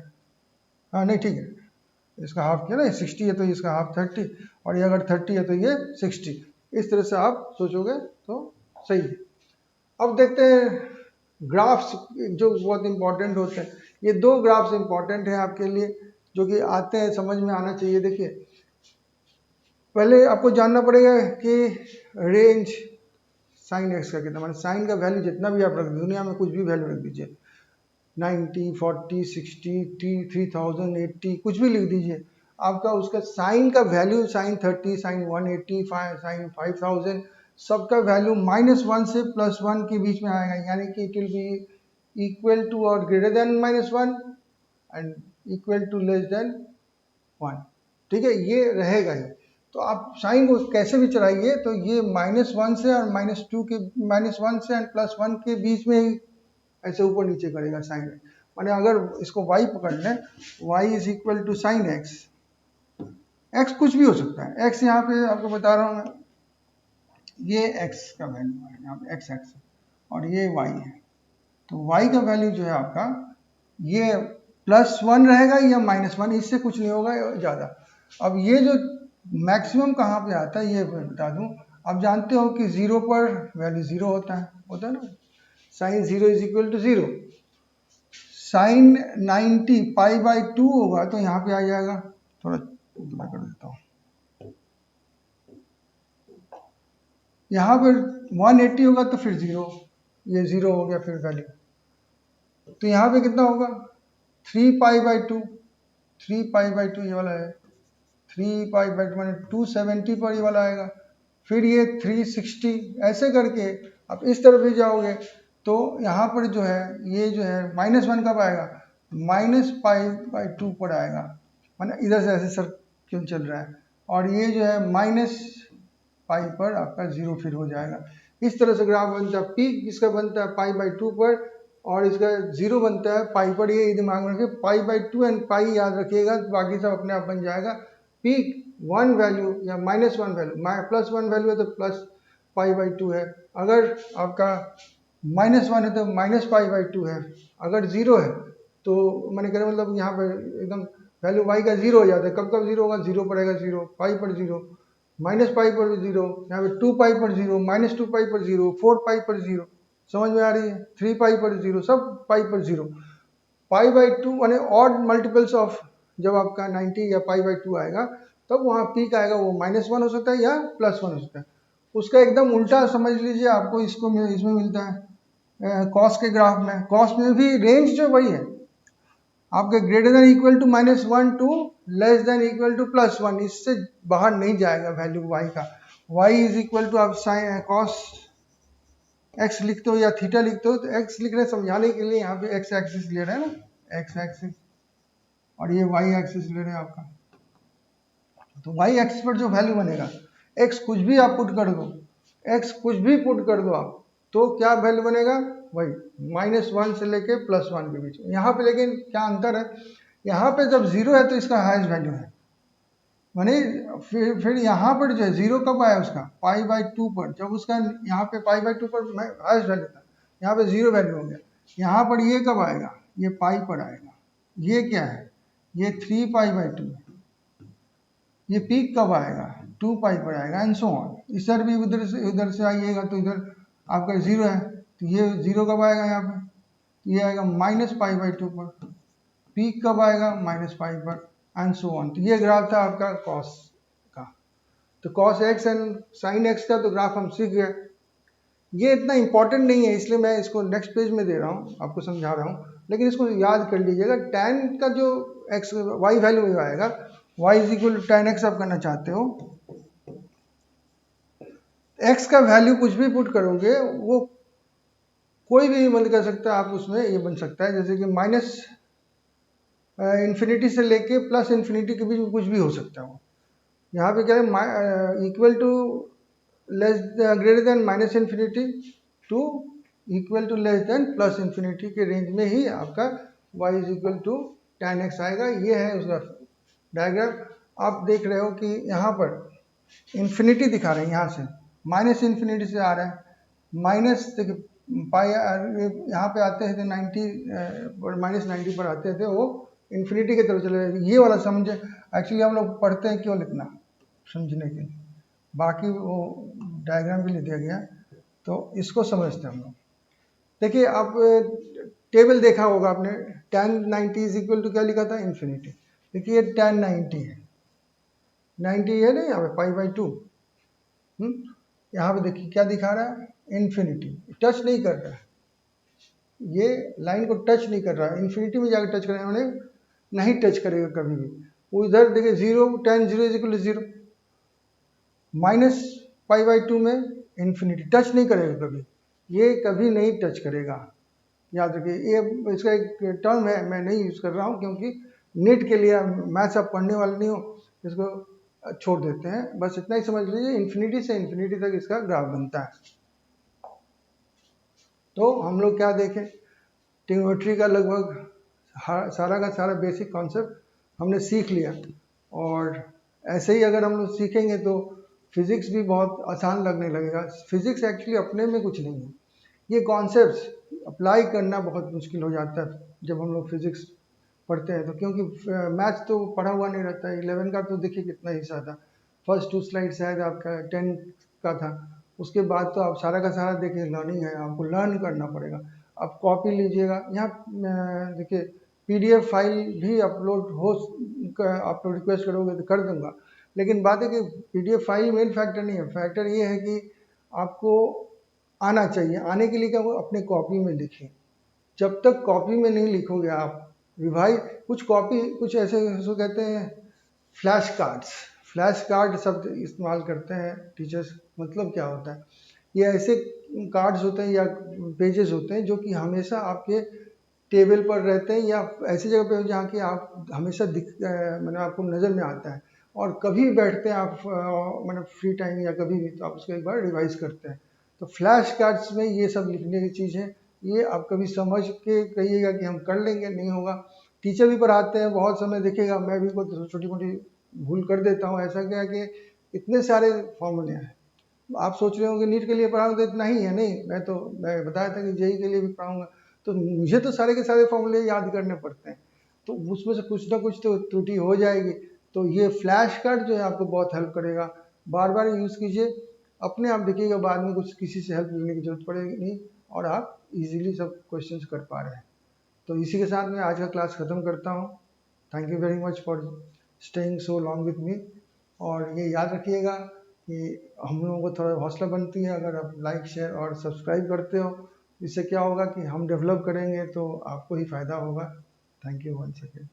हाँ नहीं ठीक है, इसका हाफ किया ना, 60 है तो इसका हाफ 30, और ये अगर 30 है तो ये 60, इस तरह से आप सोचोगे तो सही है। अब देखते हैं ग्राफ्स जो बहुत इंपॉर्टेंट होते हैं, ये दो ग्राफ्स इंपॉर्टेंट हैं आपके लिए जो कि आते हैं, समझ में आना चाहिए। देखिए पहले आपको जानना पड़ेगा कि रेंज साइन एक्स का कितना, माने साइन का वैल्यू जितना भी आप रख दीजिए, दुनिया में कुछ भी वैल्यू रख दीजिए, 90, 40, 60, 3000, 80, कुछ भी लिख दीजिए, आपका उसका साइन का वैल्यू साइन 30, साइन 185, साइन 5000 सबका वैल्यू -1 से +1 के बीच में आएगा, यानी कि it will be equal to or greater than -1 and equal to less than 1। ठीक है, ये रहेगा ही। तो आप साइन को कैसे भी चलाइए तो ये -1 से और -2 के, -1 से एंड +1 के बीच में ही ऐसे ऊपर नीचे करेगा साइन। माने अगर इसको y पकड़ लें, y is equal to sine x, x कुछ भी हो सकता है, एक्स यहाँ पे आपको बता रहा हूँ मैं, ये x का वैल्यू है यहाँ पे, एक्स एक्स, और ये y है। तो y का वैल्यू जो है आपका ये +1 रहेगा या -1, इससे कुछ नहीं होगा ज़्यादा। अब ये जो मैक्सिमम कहाँ पे आता है ये बता दूं, आप जानते हो कि 0 पर वैल्यू 0 होता है ना, sine 0 is equal to 0। Sine 90 π/2 होगा तो यहाँ पे आ जाएगा, थोड़ा उतना कर देता हूँ, यहाँ पर 180 होगा तो फिर 0, ये 0 हो गया फिर वैल्यू, तो यहाँ पे कितना होगा 3 π/2, 3 π/2 ये वाला है, 3 π/2 माने 270 पर ये वाला आएगा, फिर ये 360, ऐसे करके आप इस तरफ भी जाओगे तो यहाँ पर जो है ये जो है -1 कब आएगा, -π/2 पर आएगा, माने इधर से ऐसे सर क्यों चल रहा है, और ये जो है -π पर आपका 0 फिर हो जाएगा। इस तरह से ग्राफ बनता है। पीक इसका बनता है π/2 पर और इसका 0 बनता है पाई पर, ये दिमाग में रखिए, π/2 एंड पाई याद रखिएगा, बाकी सब अपने आप बन जाएगा। पीक 1 वैल्यू या -1 वैल्यू, +1 वैल्यू है तो +π/2 है, अगर आपका -1 है तो -π/2 है, अगर 0 है तो मैंने कह रहा मतलब यहाँ पर एकदम वैल्यू y का 0 हो जाता है। कब कब 0 होगा, 0 पर आएगा 0, पाई पर 0, -π पर 0, यहाँ पे 2π पर 0, -2π पर 0, 4π पर 0, समझ में आ रही है, 3π पर 0, सब पाई पर 0। π/2 माने ऑड मल्टीपल्स ऑफ, जब आपका 90 या π/2 आएगा तब वहाँ पीक आएगा, वो -1 हो सकता है या +1 हो सकता है। उसका एकदम उल्टा समझ लीजिए, आपको इसमें मिलता है कॉस के ग्राफ में, कॉस में भी रेंज जो वही है आपके greater than equal to -1 to less than equal to +1, इससे बाहर नहीं जाएगा वैल्यू y का। y इज इक्वल टू आप साइन कॉस x लिखते हो या थीटा लिखते हो, तो x लिख रहे समझाने के लिए, यहाँ पे x एक्सिस ले रहे हैं ना, x एक्सिस, और ये y एक्सिस ले रहे हैं आपका, तो y एक्सिस पर जो वैल्यू बनेगा, x कुछ भी आप पुट कर दो, x कुछ भी पुट कर दो आप, तो क्या वैल्यू बनेगा, वही -1 से लेके +1 के बीच में। यहाँ पे लेकिन क्या अंतर है, यहाँ पे जब 0 है तो इसका हाईएस्ट वैल्यू है, माने फिर यहाँ पर जो है 0 कब आया उसका, π/2 पर, जब उसका यहाँ पे π/2 पर हाईएस्ट वैल्यू था, यहाँ पे 0 वैल्यू हो गया, यहाँ पर ये कब आएगा, ये पाई पर आएगा, ये क्या है, ये 3π/2 है, ये पीक कब आएगा, 2π पर आएगा, एंड सो ऑन। इधर भी उधर से आइएगा तो इधर आपका 0 है, तो ये 0 कब आएगा यहाँ पे, ये आएगा -π/2 पर, पीक कब आएगा, -π पर, एंड सो ऑन। तो ये ग्राफ था आपका कॉस का, तो cos x and sine x का तो ग्राफ हम सीख गए। ये इतना इंपॉर्टेंट नहीं है इसलिए मैं इसको नेक्स्ट पेज में दे रहा हूँ, आपको समझा रहा हूँ, लेकिन इसको याद कर लीजिएगा। tan का जो एक्स वाई वैल्यू आएगा, y is equal to tan x आप करना चाहते हो, x का वैल्यू कुछ भी पुट करोगे वो कोई भी मतलब कर सकता है, आप उसमें ये बन सकता है, जैसे कि इन्फिनिटी से लेके +∞ के बीच में कुछ भी हो सकता है। वो यहाँ पे क्या है, equal to less greater than -∞ to equal to less than +∞ के रेंज में ही आपका y is equal to tan x आएगा। ये है उसका डायग्राम। आप देख रहे हो कि यहाँ पर इन्फिनिटी दिखा रहे हैं, यहाँ से -∞ से आ रहा है, माइनस पाई यहाँ पे आते थे 90 -90 पर आते थे, वो इन्फिनिटी की तरफ चले जाएंगे। ये वाला समझे, एक्चुअली हम लोग पढ़ते हैं क्यों लिखना, समझने के लिए, बाकी वो डायग्राम भी लिख दिया गया तो इसको समझते हैं हम लोग। देखिए आप टेबल देखा होगा आपने, tan 90 इज इक्वल टू क्या लिखा था, इन्फिनिटी। देखिए ये tan 90 है, 90 है ना यहाँ पे π/2। यहाँ पे देखिए क्या दिखा रहा है, इन्फिनिटी, टच नहीं कर रहा है, ये लाइन को टच नहीं कर रहा है, इन्फिनिटी में जाकर टच करेगा, मैंने नहीं टच करेगा कभी भी। वो इधर देखिए 0, tan 0 is equal to 0, minus π/2 में इन्फिनिटी टच नहीं करेगा कभी, ये कभी नहीं टच करेगा, याद रखिए। ये इसका एक टर्म है, मैं नहीं यूज़ कर रहा हूँ क्योंकि नेट के लिए मैथ्स आप पढ़ने वाले नहीं हो, इसको छोड़ देते हैं। बस इतना ही समझ लीजिए, इन्फिनिटी से इन्फिनिटी तक इसका ग्राफ बनता है। तो हम लोग क्या देखें, ट्रिग्नोमेट्री का लगभग सारा का सारा बेसिक कॉन्सेप्ट हमने सीख लिया, और ऐसे ही अगर हम लोग सीखेंगे तो फिज़िक्स भी बहुत आसान लगने लगेगा। फिज़िक्स एक्चुअली अपने में कुछ नहीं है, ये कॉन्सेप्ट्स अप्लाई करना बहुत मुश्किल हो जाता है जब हम लोग फिज़िक्स पढ़ते हैं तो, क्योंकि मैथ्स तो पढ़ा हुआ नहीं रहता है। 11 का तो देखिए कितना हिस्सा था, फर्स्ट 2 स्लाइड शायद आपका 10 का था, उसके बाद तो आप सारा का सारा देखिए लर्निंग है, आपको लर्न करना पड़ेगा। आप कॉपी लीजिएगा, यहाँ देखिए PDF फाइल भी अपलोड हो, आप रिक्वेस्ट करोगे तो कर दूंगा, लेकिन बात है कि PDF फाइल मेन फैक्टर नहीं है, फैक्टर ये है कि आपको आना चाहिए। आने के लिए क्या होगा, अपने कॉपी में लिखें। जब तक कॉपी में नहीं लिखोगे आप रिवाइज, कुछ ऐसे उसको कहते हैं फ्लैश कार्ड्स, फ्लैश कार्ड शब्द इस्तेमाल करते हैं टीचर्स, मतलब क्या होता है, ये ऐसे कार्ड्स होते हैं या पेजेस होते हैं जो कि हमेशा आपके टेबल पर रहते हैं या ऐसी जगह पे जहाँ की आप हमेशा मतलब आपको नज़र में आता है, और कभी बैठते हैं आप मतलब फ्री टाइम या कभी भी, तो आप उसको एक बार रिवाइज करते हैं। तो फ्लैश कार्ड्स में ये सब लिखने की चीज़ है, ये आप कभी समझ के कहिएगा कि हम कर लेंगे, नहीं होगा। टीचर भी पढ़ाते हैं, बहुत समय देखिएगा, मैं भी कोई छोटी मोटी भूल कर देता हूँ। ऐसा क्या है कि इतने सारे फॉर्मूले हैं, आप सोच रहे हो कि नीट के लिए पढ़ाऊँ तो इतना ही है, नहीं, मैं बताया था कि जेई के लिए भी पढ़ाऊँगा, तो मुझे तो सारे के सारे फॉर्मूले याद करने पड़ते हैं, तो उसमें से कुछ ना कुछ तो त्रुटि हो जाएगी। तो ये फ्लैश कार्ड जो है आपको बहुत हेल्प करेगा, बार बार यूज़ कीजिए, अपने आप देखिएगा बाद में कुछ किसी से हेल्प लेने की जरूरत पड़ेगी नहीं, और आप इजीली सब क्वेश्चंस कर पा रहे हैं। तो इसी के साथ मैं आज का क्लास ख़त्म करता हूँ। Thank you very much for staying so long with me, और ये याद रखिएगा कि हम लोगों को थोड़ा हौसला बनती है अगर आप लाइक शेयर और सब्सक्राइब करते हो। इससे क्या होगा कि हम डेवलप करेंगे तो आपको ही फ़ायदा होगा। Thank you once again.